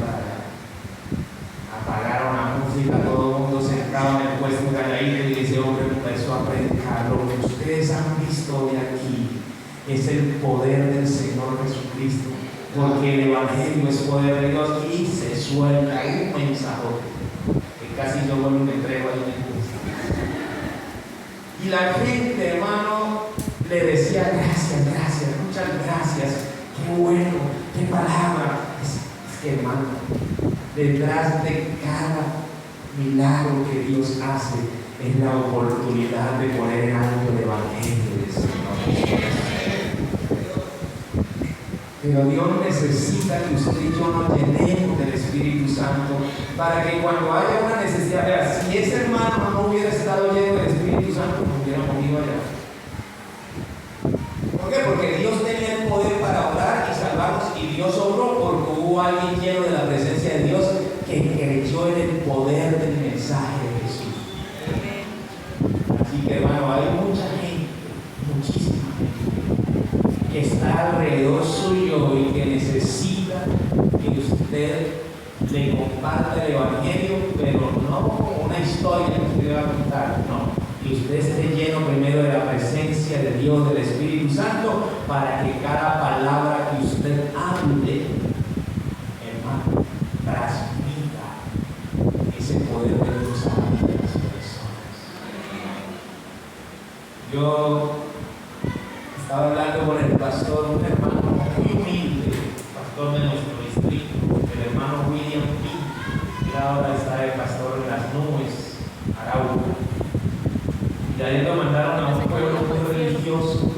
Speaker 1: apagaron la música, todo el mundo sentado en el puesto calladito y ese hombre empezó a predicar. Lo que ustedes han visto hoy aquí es el poder del Señor Jesucristo, porque el Evangelio es poder de Dios y se suelta un mensaje que casi yo vuelvo y me entrego ahí en el curso. Y la gente, hermano, le decía gracias, gracias, muchas gracias, qué bueno, qué palabra. Es que, hermano, detrás de cada milagro que Dios hace es la oportunidad de poner en alto el Evangelio del Señor. Pero Dios necesita que usted y yo nos llenemos del Espíritu Santo para que cuando haya una necesidad, vea, si ese hermano no hubiera estado lleno del Espíritu Santo, no hubiéramos ido allá. ¿Por qué? Porque Dios tenía el poder para orar y salvarnos, y Dios obró porque hubo alguien lleno de la presencia de Dios que creyó en el poder del mensaje de Jesús. Así que, hermano, hay mucha gente, muchísima gente, que está alrededor suyo y que necesita que usted le comparta el Evangelio, pero no como una historia que usted va a contar, no. Que usted esté lleno primero de la presencia de Dios, del Espíritu Santo, para que cada palabra que usted hable, hermano, transmita ese poder de Dios a la vida de las personas. Yo estaba hablando con el pastor, un hermano muy humilde, pastor de nuestro distrito, el hermano William P., que ahora está el pastor en las nubes, Arauco. Y a él lo mandaron a un pueblo muy religioso.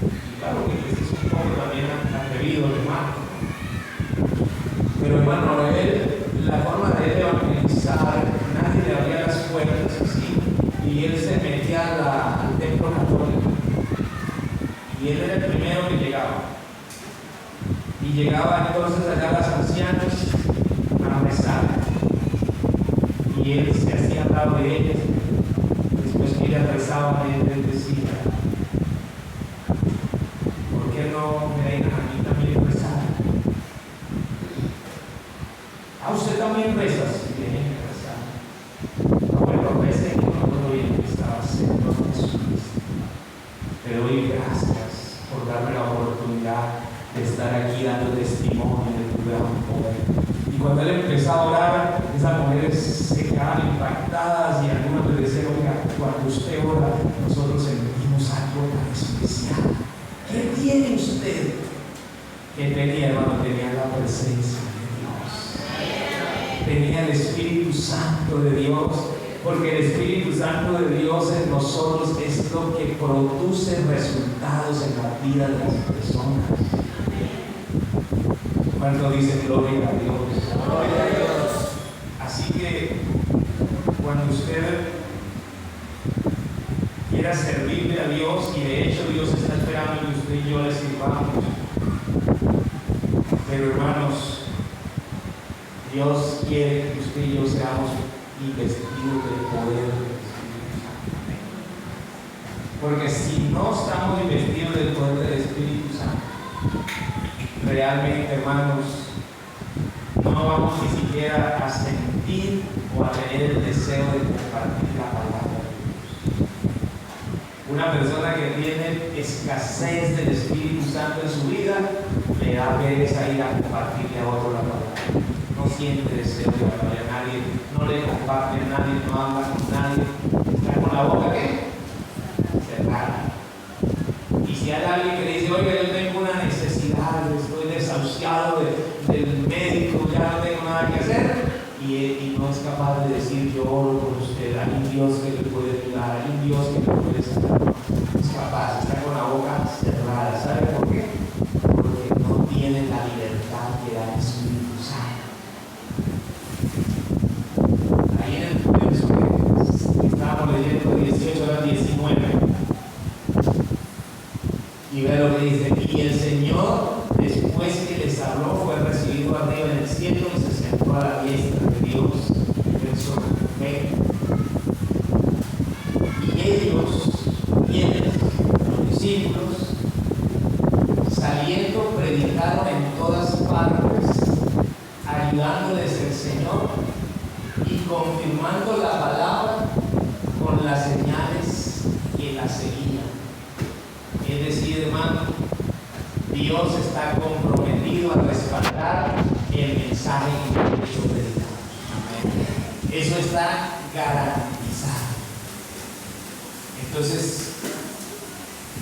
Speaker 1: Y claro que este es un poco también atrevido, hermano. Pero hermano, la forma de él evangelizar, nadie le abría las puertas así. Y él se metía al templo católico. Y él era el primero que llegaba. Y llegaba entonces allá las ancianas a rezar. Y él se hacía al lado de ellas. Después que ellas rezaban, él decía: ¿por qué no me dejan a mí también rezar? ¿A usted también reza? Sí, déjenme rezar. No, bueno, reza y no lo bien que estaba haciendo Jesucristo. Te doy gracias por darme la oportunidad de estar aquí dando testimonio de tu gran poder. Y cuando él empezó a orar, esas mujeres se quedaban impactadas y algunos le decían: oiga, cuando usted ora, nosotros sentimos algo tan especial. ¿Qué tiene usted? ¿Qué tenía, hermano? Tenía la presencia de Dios. Tenía el Espíritu Santo de Dios, porque el Espíritu Santo de Dios en nosotros es lo que produce resultados en la vida de las personas. ¿Cuánto dice gloria a Dios? Gloria a Dios. Así que cuando usted quiera servirle a Dios, y de hecho Dios está esperando que usted y yo le sirvamos, pero hermanos, Dios quiere que usted y yo seamos investidos del poder del Espíritu Santo. Porque si no estamos investidos del poder del Espíritu Santo, realmente, hermanos, no vamos ni siquiera a sentir o a tener el deseo de compartir la palabra de Dios. Una persona que tiene escasez del Espíritu Santo en su vida, le da pereza ir a compartirle a otro la palabra. No siente deseo de hablarle a nadie, no le comparte a nadie, no habla con nadie, está con la boca ¿qué? Cerrada. Y si hay alguien que le dice: oiga, yo tengo una necesidad, estoy desahuciado del médico, ya no tengo nada que hacer, y no es capaz de decir: yo oro por usted, hay un Dios que le puede ayudar, hay un Dios que le puede sacar. No es capaz, está con la boca cerrada. ¿Sabe por qué? Porque no tiene la libertad que da el Espíritu Santo. Ahí en el verso que estábamos leyendo, 18 al 19, y ve lo que dice: y el Señor, después que les habló, fue recibido arriba en el cielo y se sentó a la diestra de Dios. Verso 20. Y ellos, los discípulos, saliendo, predicaron en todas partes, ayudándoles el Señor y confirmando la palabra las señales que la seguían. Es decir, hermano, Dios está comprometido a respaldar el mensaje que nosotros predicamos. Eso está garantizado. Entonces,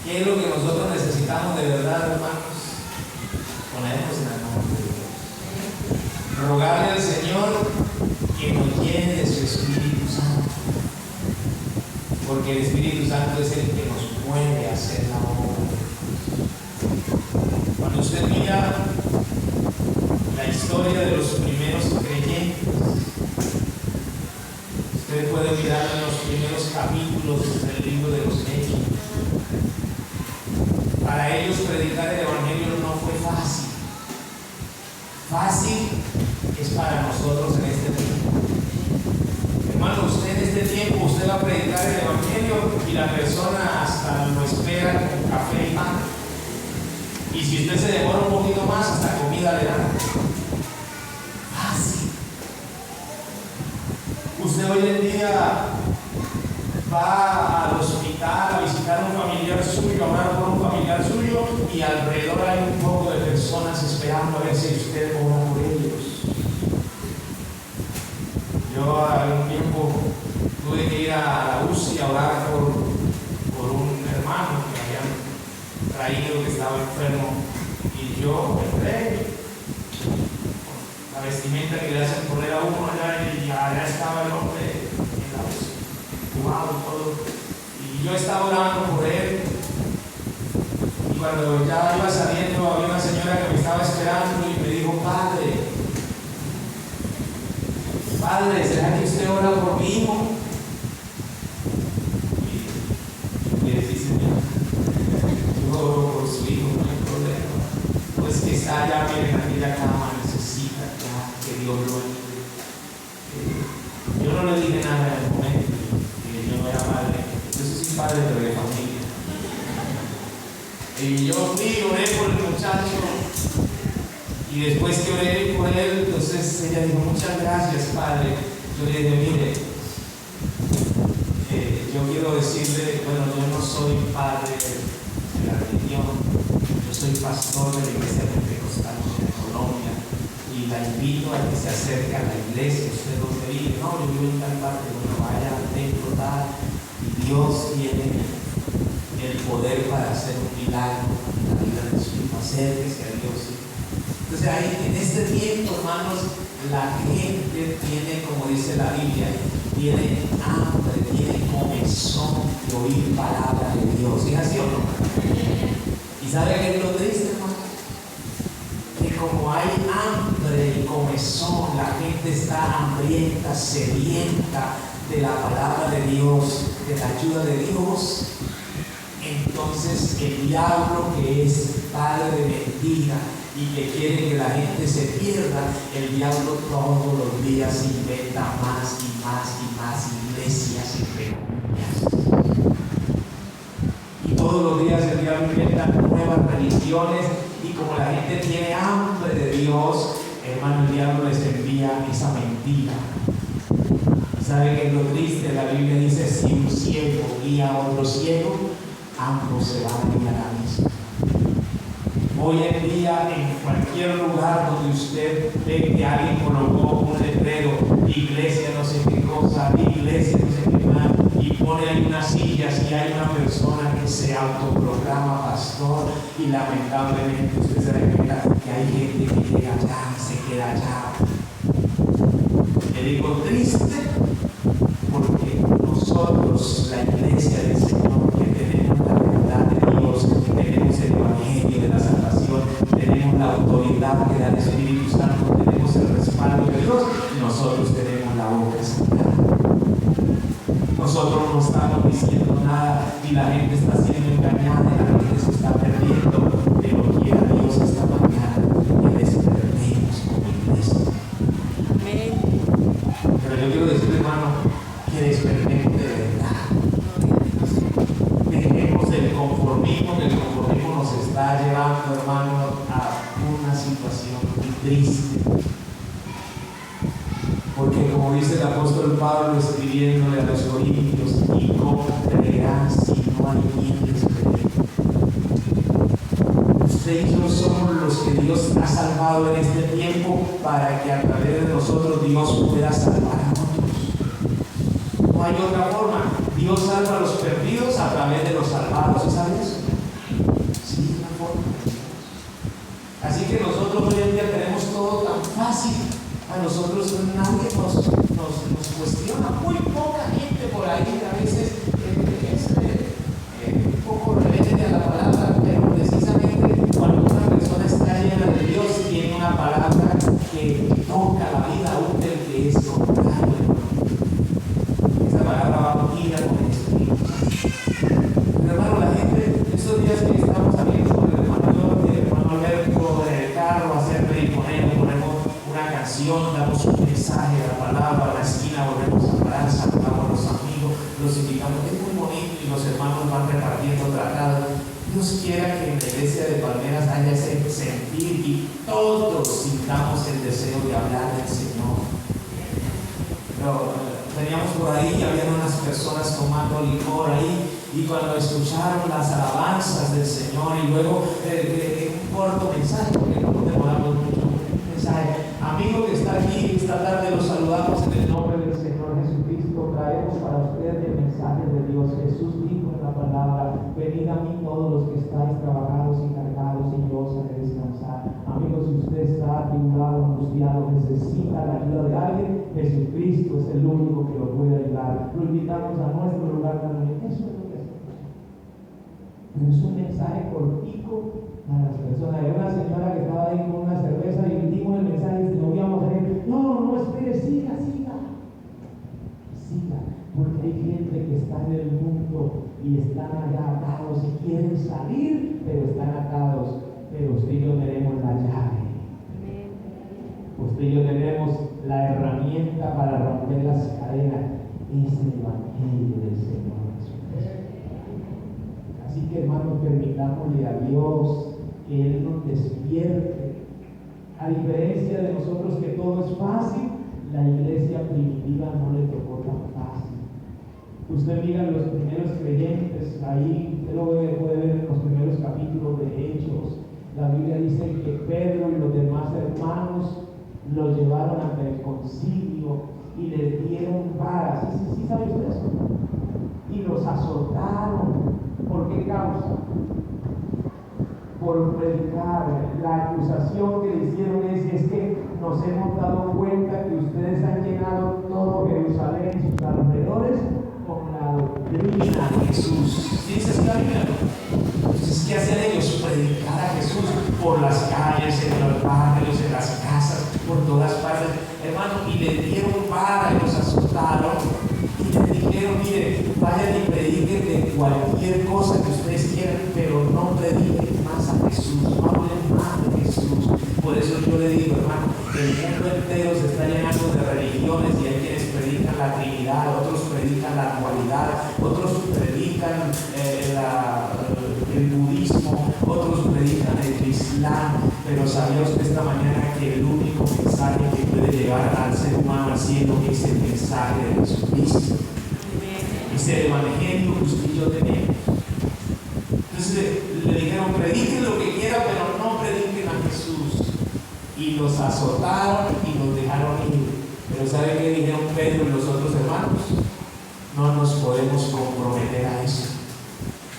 Speaker 1: ¿qué es lo que nosotros necesitamos de verdad, hermanos? Ponernos en las manos de Dios. Rogarle al Señor que nos llene de su Espíritu Santo. Porque el Espíritu Santo es el que nos mueve a hacer la obra. Cuando usted mira la historia de los primeros creyentes, usted puede mirar en los primeros capítulos del libro de los Hechos. Para ellos predicar el Evangelio no fue fácil. Fácil es para nosotros en este tiempo. Hermano, usted en este tiempo, usted va a predicar el Evangelio y la persona hasta lo espera con café y pan. Y si usted se demora un poquito más, hasta comida le dan. Fácil. Usted hoy en día va al hospital a visitar a un familiar suyo, a orar por un familiar suyo, y alrededor hay un poco de personas esperando a ver si usted ora por ellos. Yo algún tiempo tuve que ir a la UCI a orar por un hermano que habían traído, que estaba enfermo, y yo entré con la vestimenta que le hacen poner a uno allá, y allá estaba el hombre en la UCI. Todo. Y yo estaba orando por él, y cuando ya iba saliendo había una señora que me estaba esperando y me dijo: Padre, ¿será que usted ora por mi hijo? Y le dije: Señor, yo oro por su hijo, no hay problema. Pues que está allá, miren, en aquella cama, necesita ya que Dios lo ayude. Yo no le dije nada en el momento. Yo no era padre, yo soy padre pero de familia. Y yo fui, oré por el muchacho, y después que oré por él, entonces ella dijo: muchas gracias, padre. Yo le dije: mire, yo quiero decirle, bueno, yo no soy padre de la religión, yo soy pastor de la iglesia pentecostal en Colombia, y la invito a que se acerque a la iglesia. Usted no me dice: no, yo vivo en tal parte. Bueno, vaya al templo tal, y Dios tiene el poder para hacer un milagro en la vida de su hijo. Acérquese a Dios. Entonces ahí, en este tiempo, hermanos, la gente tiene, como dice la Biblia, tiene hambre, tiene comezón de oír palabra de Dios. ¿Es así o no? ¿Y sabe qué es lo triste, hermano? Que como hay hambre y comezón, la gente está hambrienta, sedienta de la palabra de Dios, de la ayuda de Dios. Entonces el diablo, que es padre de mentira y que quiere que la gente se pierda, el diablo todos los días inventa más y más y más iglesias y reuniones. Y todos los días el diablo inventa nuevas religiones, y como la gente tiene hambre de Dios, hermano, el diablo les envía esa mentira. ¿Y sabe qué es lo triste? La Biblia dice: si un ciego guía a otro ciego, ambos se van a ir a la misma. Hoy en día, en cualquier lugar donde usted ve que alguien colocó un letrero: iglesia no sé qué cosa, iglesia no sé qué más, y pone ahí unas sillas, y hay una persona que se autoproclama pastor, y lamentablemente usted se da cuenta que hay gente que llega allá y se queda allá. Le digo triste, porque nosotros, la iglesia del Señor, que tenemos la verdad de Dios, que tenemos el Evangelio de la salvación, tenemos la autoridad que da el Espíritu Santo, tenemos el respaldo de Dios, nosotros tenemos la boca cerrada. Nosotros no estamos diciendo nada, y la gente está siendo engañada, y la gente se está perdiendo. Pero quiera Dios esta mañana que despertemos como iglesia. Amén. Pero yo quiero decirle, hermano, que despertemos de verdad. Dejemos el conformismo, que el conformismo nos está llevando, hermano, a una situación muy triste. Porque como dice el apóstol Pablo escribiéndole a los corintios: y no hay quien les pelee. Usted y yo somos los que Dios ha salvado en este tiempo para que a través de nosotros Dios pueda salvar a otros. No hay otra forma. Dios salva a los perdidos a través de los salvados. ¿Sí sabes eso? Sí, una forma. Así que nosotros hoy en día tenemos todo tan fácil. A nosotros nadie nos cuestiona. Muy poca gente por ahí a veces es un poco rebelde a la palabra, pero precisamente cuando una persona está llena de Dios tiene una palabra que toca la vida aún del que es contrario. Esa palabra va unida con el Espíritu. Pero hermano, la gente, estos días que estamos saliendo con el hermano Alberto en el carro, hacerle y ponemos una canción, damos un mensaje de la palabra, a la esquina volvemos a parar, saludamos a los amigos, los invitamos, es muy bonito y los hermanos van repartiendo tratados. Dios quiera que en la iglesia de Palmeras haya ese sentir y todos sintamos el deseo de hablar del Señor. Pero teníamos por ahí, había unas personas tomando licor ahí, y cuando escucharon las alabanzas del Señor y luego un corto mensaje, porque no nos demoramos mucho, un mensaje. Amigo que está aquí esta tarde, los saludamos en el nombre del Señor Jesucristo. Traemos para usted el mensaje de Dios. Jesús dijo en la palabra: venid a mí todos los que estáis trabajados y cargados, y yo os haré descansar. Amigos, si usted está atribulado, angustiado, necesita la ayuda de alguien, Jesucristo es el único que lo puede ayudar. Lo invitamos a nuestro lugar también. Eso es lo que hacemos. Pero es un mensaje cortico a las personas. Hay una señora que estaba ahí con una cerveza y dimos el mensaje y nos íbamos a ir. No, espere, siga. Porque hay gente que está en el mundo y están allá atados y quieren salir, pero están atados. Pero usted y yo tenemos la llave. Usted y yo tenemos la herramienta para romper las cadenas. Es el Evangelio del Señor Jesucristo. Así que, hermanos, permitámosle a Dios que Él nos despierte. A diferencia de nosotros que todo es fácil, la iglesia primitiva no le tocó tan fácil. Usted mira los primeros creyentes, ahí usted lo puede ver en los primeros capítulos de Hechos. La Biblia dice que Pedro y los demás hermanos los llevaron ante el concilio y les dieron varas. ¿Sí sabe usted eso? Y los azotaron. ¿Por qué causa? Por predicar. La acusación que le hicieron es que nos hemos dado cuenta que ustedes han llenado todo Jerusalén y sus alrededores con la doctrina de Jesús. ¿Sí dice la Biblia? Entonces, ¿qué hacen ellos? Predicar a Jesús por las calles, en los barrios, en las casas, por todas partes. Hermano, y le dieron vara y los azotaron. Y les dijeron: mire, vayan y prediquen de cualquier cosa que ustedes quieran, pero no prediquen más a Jesús, no hablen más de Jesús. Por eso yo le digo, hermano, el mundo entero se está llenando de religiones y hay quienes predican la Trinidad, otros predican la dualidad, otros predican el budismo, otros predican el Islam. Pero sabía usted esta mañana que el único mensaje que puede llevar al ser humano al cielo es el mensaje de Jesucristo. Es el evangelio que usted y yo tenemos. Entonces le dijeron: prediquen lo que quieran, pero no prediquen a Jesús. Y los azotaron y los dejaron ir. Pero ¿sabe qué dijeron Pedro y los otros hermanos? No nos podemos comprometer a eso,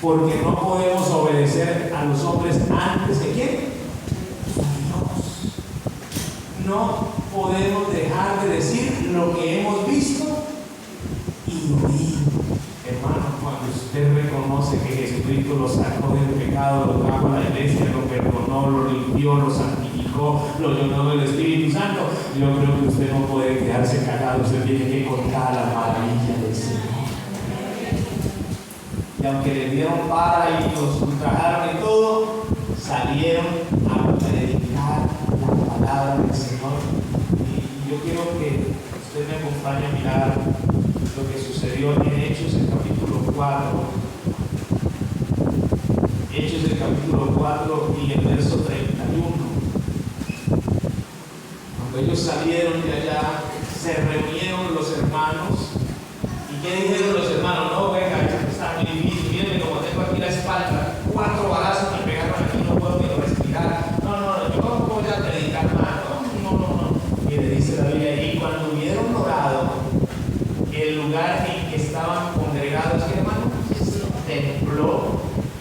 Speaker 1: porque no podemos obedecer a los hombres antes de quién? A Dios. No podemos dejar de decir lo que hemos visto y oído. Hermano, cuando usted reconoce que Jesucristo lo sacó del pecado, lo trajo a la iglesia, lo perdonó, lo limpió, lo santificó, lo llenó del Espíritu Santo, yo creo que usted no puede quedarse callado, usted tiene que contar las maravillas del Señor. Y aunque les dieron vara y los ultrajaron y todo, salieron a predicar la palabra del Señor. Y yo quiero que usted me acompañe a mirar lo que sucedió en Hechos, el capítulo 4. Hechos, el capítulo 4 y el verso 31. Cuando ellos salieron de allá, se reunieron los hermanos. ¿Y qué dijeron los hermanos? No, venga, esto está muy difícil, miren cómo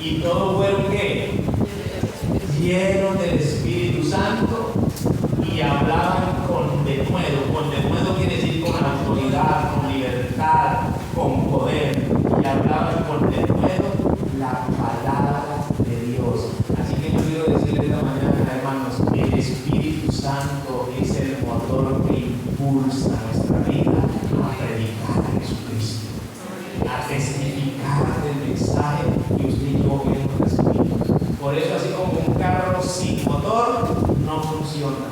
Speaker 1: Y todos fueron ¿qué? Llenos del Espíritu Santo y hablaban con denuedo. Con denuedo quiere decir con autoridad, con libertad, con poder. Y hablaban con denuedo la palabra de Dios. Así que yo quiero decirles esta mañana, hermanos, el Espíritu Santo es el motor que impulsa nuestra vida a predicar a Jesucristo, a testificar del mensaje que usted y yo hemos recibido. Por eso, así como un carro sin motor no funciona,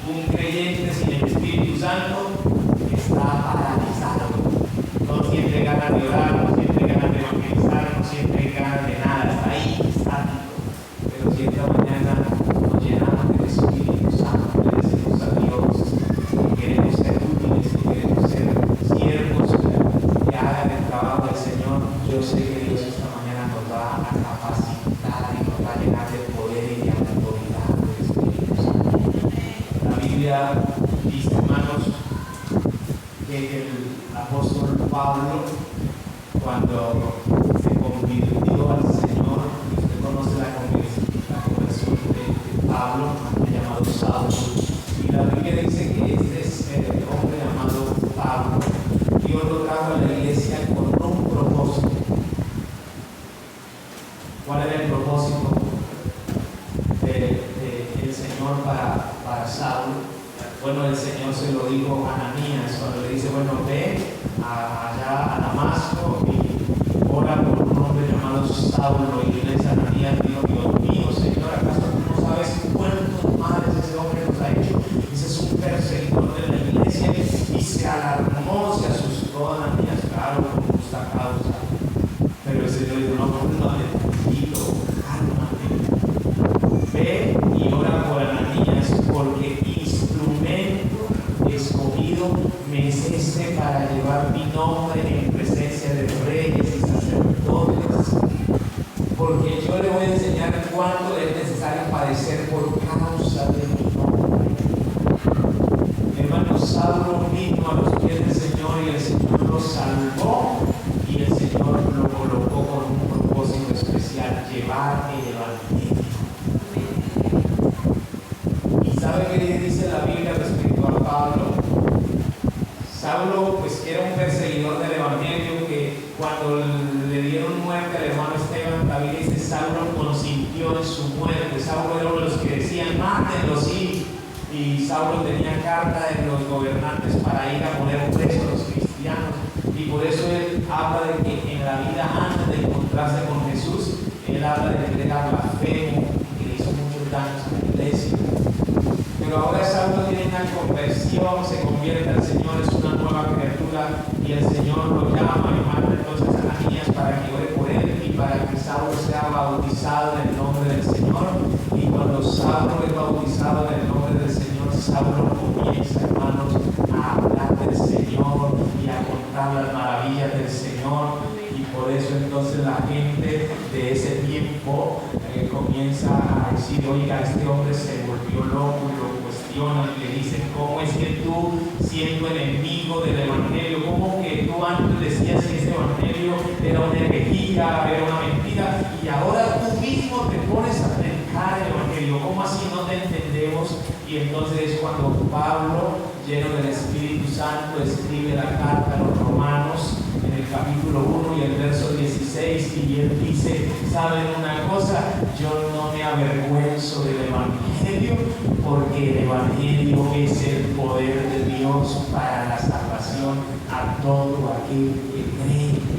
Speaker 1: un creyente sin el Espíritu Santo está paralizado. No siente ganas de orar, no siente ganas de evangelizar, no siente ganas de nada, está ahí estático. Pero si esta mañana nos llenamos del Espíritu Santo, le decimos a Dios que queremos ser útiles, que queremos ser siervos que hagan el trabajo del Señor, yo sé que Dios esta mañana nos va a capacitar y nos va a llenar de poder y de autoridad del Espíritu Santo. La Biblia dice, hermanos, que el apóstol Pablo, cuando se convirtió al Señor, usted conoce la conversión de Pablo, llamado Saulo, y la Biblia dice que este es el hombre llamado Pablo. Dios lo trajo a la iglesia con un propósito. ¿Cuál era el propósito del Señor para Saulo? Bueno, el Señor se lo dijo a Ananías cuando le dice, bueno, ve allá a Damasco y ora por un hombre llamado Saulo. Y le dice a Ananías, dijo, Dios mío, Señor, ¿acaso tú no sabes cuántos males ese hombre nos ha hecho? Ese es un perseguidor de la iglesia. Y se alarmó, se asustó Ananías, claro, con justa causa. Pero el Señor dijo, no, necesito, cálmate. Ve y ora por Ananías, porque instrumento escogido me es este para llevar mi nombre en presencia de reyes y sacerdotes, porque yo le voy a enseñar cuánto es necesario padecer por causa de mi nombre. Hermano, Saulo vino a los pies del Señor y el Señor lo salvó y el Señor lo colocó con un propósito especial, llevar el evangelio. ¿Sabe qué dice la Biblia respecto a Pablo? Saulo, pues que era un perseguidor del evangelio, que cuando le dieron muerte al hermano Esteban, la Biblia dice Saulo consintió en su muerte. Saulo era uno de los que decían, mátenlo, sí. Y Saulo tenía carta de los gobernantes para ir a poner presos a los cristianos. Y por eso él habla de que en la vida antes de encontrarse con Jesús, él habla de que era blasfemo, que le hizo muchos daños a la iglesia. Pero ahora Saulo tiene una conversión, se convierte al Señor, es una nueva criatura y el Señor lo llama y manda entonces a Ananías para que ore por él y para que Saulo sea bautizado en el nombre del Señor. Y cuando Saulo es bautizado en el nombre del Señor, Saulo comienza, hermanos, a hablar del Señor y a contar las maravillas del Señor. Y por eso entonces la gente de ese tiempo comienza a decir, oiga, este hombre se volvió loco, y lo cuestionan, y le dicen, ¿cómo es que tú, siendo enemigo del evangelio, cómo que tú antes decías que ese evangelio era una herejía, era una mentira, y ahora tú mismo te pones a predicar el evangelio? ¿Cómo así? No te entendemos. Y entonces es cuando Pablo, lleno del Espíritu Santo, escribe la carta a los romanos en el capítulo 1 y el verso 16, y él dice, ¿saben una cosa? Yo no me avergüenzo del evangelio, porque el evangelio es el poder de Dios para la salvación a todo aquel que cree.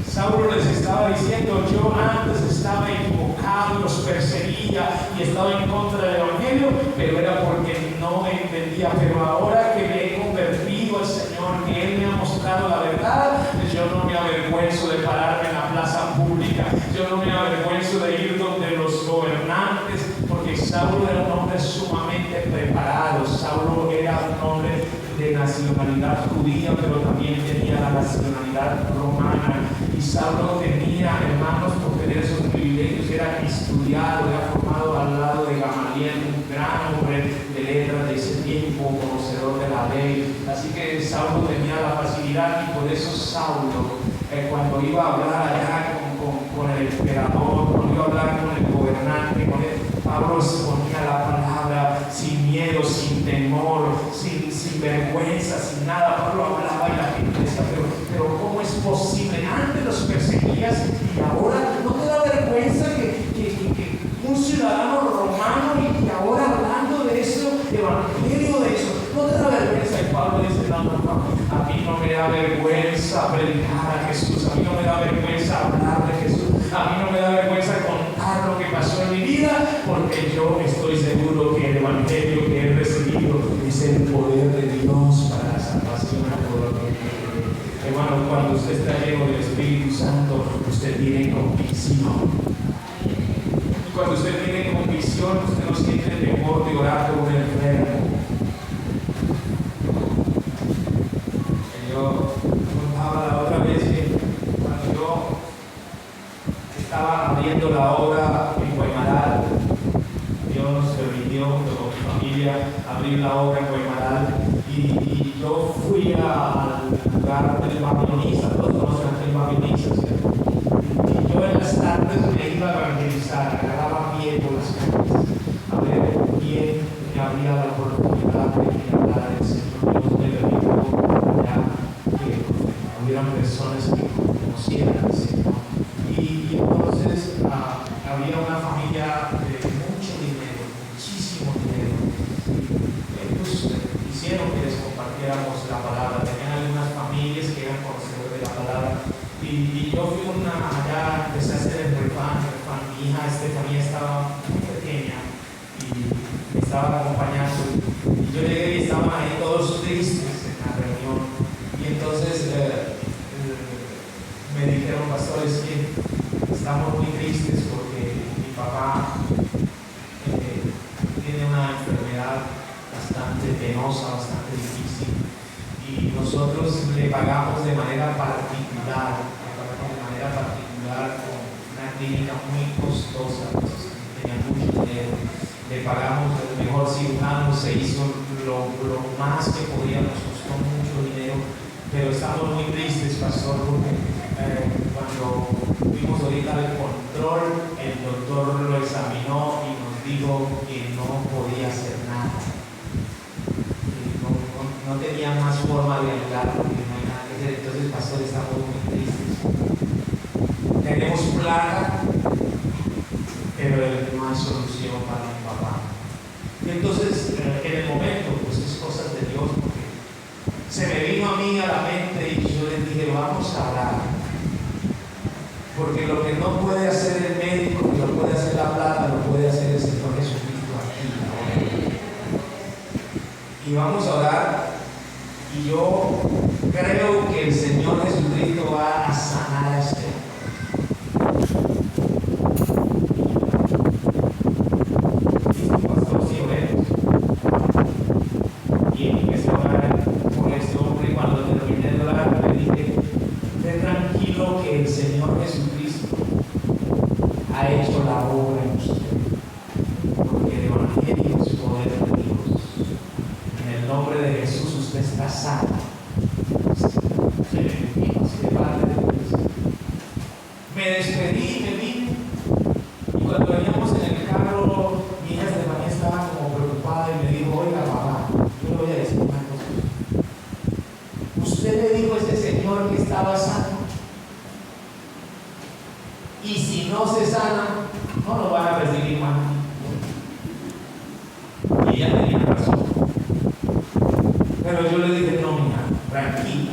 Speaker 1: Saulo les estaba diciendo, yo antes estaba equivocado, los perseguía y estaba en contra del evangelio, pero era porque no entendía. Pero ahora que me he convertido al Señor, que Él me ha mostrado la verdad, yo no me avergüenzo de pararme en la plaza pública, yo no me avergüenzo de ir donde los gobernantes, porque Saulo era un hombre sumamente preparado. Saulo era un hombre de nacionalidad judía, pero también tenía la nacionalidad romana. Y Saulo tenía, hermanos, por tener esos privilegios, era estudiado, era formado al lado de Gamaliel, un gran hombre de letras de ese tiempo, conocedor de la ley. Así que Saulo tenía la facilidad, y por eso Saulo, cuando iba a hablar allá con con el emperador, cuando iba a hablar con el gobernante, Pablo exponía la palabra sin miedo, sin temor, sin vergüenza, sin nada. Pablo hablaba y la gente decía, pero ¿cómo es posible? Antes los perseguías y ahora no te da vergüenza que un ciudadano romano y ahora hablando de eso, evangelio de eso, no te da vergüenza. Y Pablo dice, no, a mí no me da vergüenza predicar a Jesús, a mí no me da vergüenza hablar de Jesús, a mí no me da vergüenza contar lo que pasó en mi vida, porque yo estoy seguro que el evangelio que he recibido es el poder de Dios para la salvación a todo lo que cree. Hermano, cuando usted está lleno del Espíritu Santo, usted tiene convicción. Cuando usted tiene convicción, usted no siente temor de orar por un enfermo. Yo contaba la otra vez que cuando yo estaba abriendo la obra en Guaymaral, Dios permitió con mi familia abrir la obra en Guaymaral y yo fui al lugar del Babilonista, todos conocen el Babilonista, ¿cierto? Y yo en las tardes me iba a evangelizar, agarraba pie por las calles, a ver quién me abría la oportunidad de hablar del Señor. Dios me permitió ya que hubieran personas que conocieran al Señor. Y entonces había una familia de mucho dinero, muchísimo dinero. Ellos quisieron que les compartiéramos la palabra. Tenían algunas familias que eran conocedores de la palabra. Y yo fui allá, empecé a hacer el refán. Mi hija Estefanía estaba muy pequeña y me estaba acompañando. Y yo llegué y estaban ahí todos tristes en la reunión. Y entonces me dijeron, pastores, que estamos muy tristes porque mi papá tiene una enfermedad bastante penosa, bastante difícil. Y nosotros le pagamos de manera particular con una clínica muy costosa, tenía mucho dinero. Le pagamos el mejor cirujano, se hizo lo más que podíamos, costó mucho dinero, pero estamos muy tristes, pastor, porque cuando fuimos ahorita al control, el doctor lo examinó y nos dijo que no podía hacer nada. No tenía más forma de ayudar porque no hay nada que hacer. Entonces, pastor, estamos muy tristes. Tenemos plata, pero no hay solución para mi papá. Y entonces, en el momento, pues es cosas de Dios, porque se me vino a mí a la mente y yo les dije, vamos a orar. Porque lo que no puede hacer el médico, ni lo puede hacer la plata, lo puede hacer el Señor Jesucristo aquí. Y vamos a orar. Y yo creo que el Señor Jesucristo va a sanar a este pastor, si oremos. Y empecé a orar por este hombre. Y cuando terminé de orar, le dije, esté tranquilo que el Señor Jesucristo ha hecho la obra en usted. Porque el Evangelio es poder de Dios. En el nombre de Jesús usted está sano. Me despedí, me vine. Y cuando veníamos en el carro, mi hija Estefanía estaba como preocupada y me dijo, oiga papá, yo le voy a decir una cosa. Usted le dijo a ese señor que estaba sano. Y si no se sana, no lo van a recibir más. Y ella tenía razón. Pero yo le dije, no, mija, tranquila.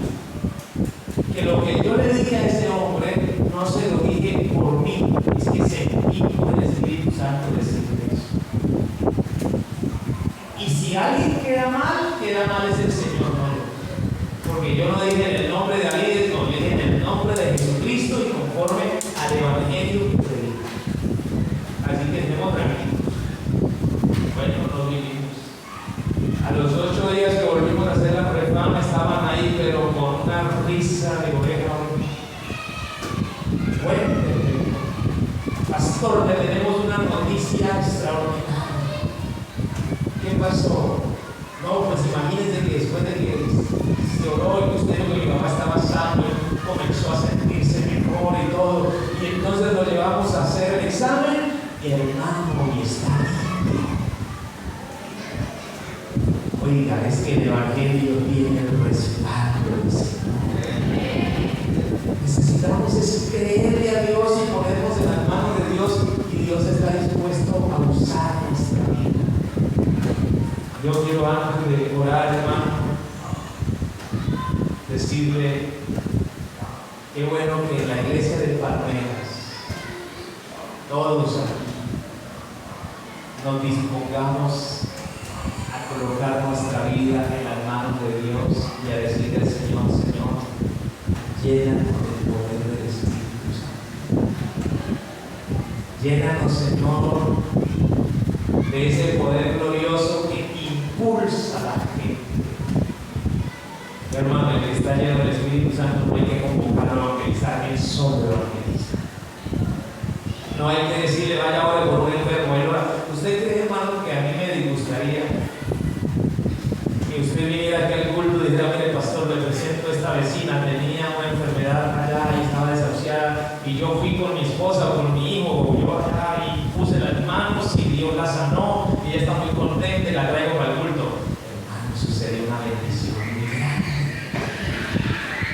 Speaker 1: Que lo que yo le dije a ese hombre, no se lo dije por mí, es que sentí por el Espíritu Santo decirle eso. Y si alguien queda mal es el Señor, no yo. Porque yo no dije en el nombre de alguien, no, yo dije en el nombre de Jesucristo y conforme al Evangelio que predico. Así que estemos tranquilos. Bueno, nos vinimos. A los 8 días que volvimos a hacer la reforma estaban ahí, pero con una risa de oreja. Bueno, pastor, le tenemos una noticia extraordinaria. ¿Qué pasó? No, pues imagínense que después de que se oró y usted dijo que mi mamá estaba sano, Y entonces lo llevamos a hacer el examen y el hermano y está limpio. Oiga, es que el Evangelio tiene el respaldo del Señor. Necesitamos es creerle a Dios y ponernos en las manos de Dios, y Dios está dispuesto a usar nuestra vida. Yo quiero, antes de orar, hermano, decirle qué bueno que en la iglesia de Palmeras todos aquí nos dispongamos a colocar nuestra vida en las manos de Dios y a decirle al Señor: Señor, llénanos del poder del Espíritu Santo. Llénanos, Señor, de ese poder glorioso que impulsa a la gente. Hermano, el que está lleno del Espíritu Santo no hay que convocarlo a evangelizar, él solo evangeliza. No hay que decirle: vaya ahora por un enfermo. ¿Usted cree, hermano, que a mí me disgustaría que usted viniera aquí al culto y dijera: mire, pastor, le presento a esta vecina, tenía una enfermedad allá y estaba desahuciada, y yo fui con mi esposa o con mi hijo, o yo allá y puse las manos y Dios la sanó y ella está muy contenta y la traigo para el culto? Hermano, sucede una bendición muy grande.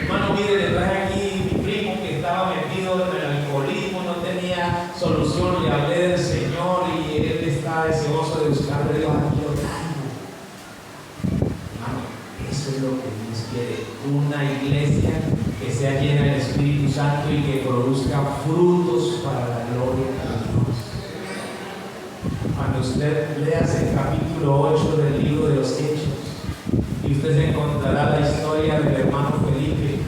Speaker 1: Hermano, mire, le traje aquí mi primo que estaba metido en el alcoholismo, no tenía solución, le hablé del Señor y él está deseoso de buscar de Dios. Aquí lo traigo. Hermano, eso es lo que Dios quiere: una iglesia que sea llena del Espíritu Santo y que produzca frutos para la gloria de Dios. Cuando usted lea el capítulo 8 del libro de los Hechos, y usted se encontrará la historia del hermano Felipe.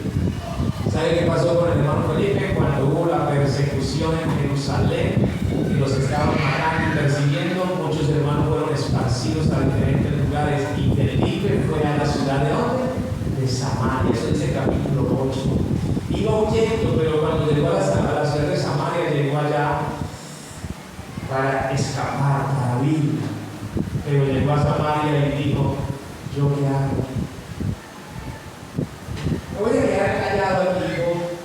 Speaker 1: ¿Sabe qué pasó con el hermano Felipe? Cuando hubo la persecución en Jerusalén y los estaban matando y persiguiendo, muchos hermanos fueron esparcidos a diferentes lugares, y Felipe fue a la ciudad de ¿dónde? De Samaria. Eso dice el capítulo 8. Iba huyendo, pero cuando llegó a la ciudad de Samaria, llegó allá para escapar, para huir. Pero llegó a Samaria y dijo: ¿yo qué hago? Me voy a quedar callado aquí.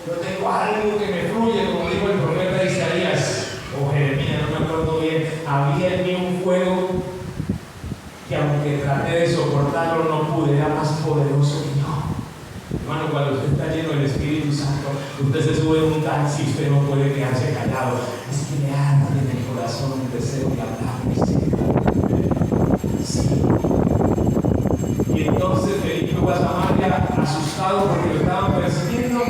Speaker 1: Yo tengo algo que me fluye, como dijo el profeta Isaías o Jeremías, no me acuerdo bien. Había en mí un fuego que, aunque traté de soportarlo, no pude, era más poderoso que yo. Hermano, cuando usted está lleno del Espíritu Santo, usted se sube en un taxi y usted no puede quedarse callado. Es que le arde en el corazón el deseo de hablarle, sí. Y entonces Felipe fue a Samaria asustado porque lo estaban persiguiendo,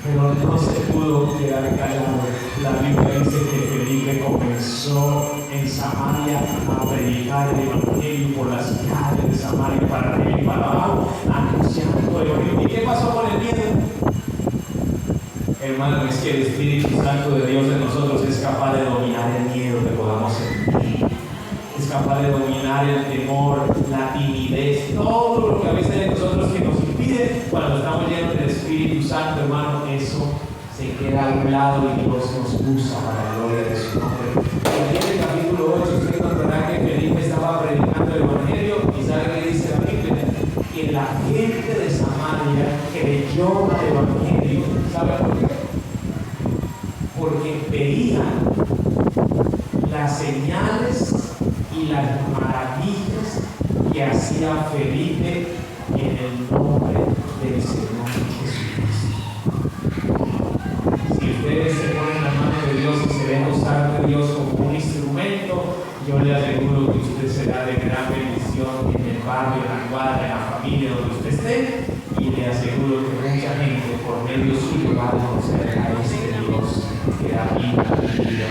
Speaker 1: pero no se pudo quedar callado. La Biblia dice que Felipe comenzó en Samaria a predicar el Evangelio por las calles de Samaria, para arriba y para abajo, anunciando el Evangelio. ¿Y qué pasó con el miedo? Hermano, es que el Espíritu Santo de Dios en nosotros es capaz de dominar el miedo que podamos sentir. Es capaz de dominar el temor, la timidez, todo lo que a veces hay en nosotros que nos impide. Cuando estamos llenos del Espíritu Santo, hermano, eso se queda a un lado y Dios nos usa para la gloria de su nombre. Y aquí en el capítulo 8 usted encontrará que Felipe estaba predicando el Evangelio, y sabe que dice la Biblia: que la gente de Samaria creyó al Evangelio. ¿Sabe por qué? Porque veían las señales y las maravillas que hacía Felipe en el nombre del Señor Jesucristo. Si ustedes se ponen en las manos de Dios y se dejan usar de Dios como un instrumento, yo le aseguro que usted será de gran bendición en el barrio, en la cuadra, en la familia, donde usted esté, y le aseguro que mucha gente por medio suyo va a conocer a este Dios que da vida y vida.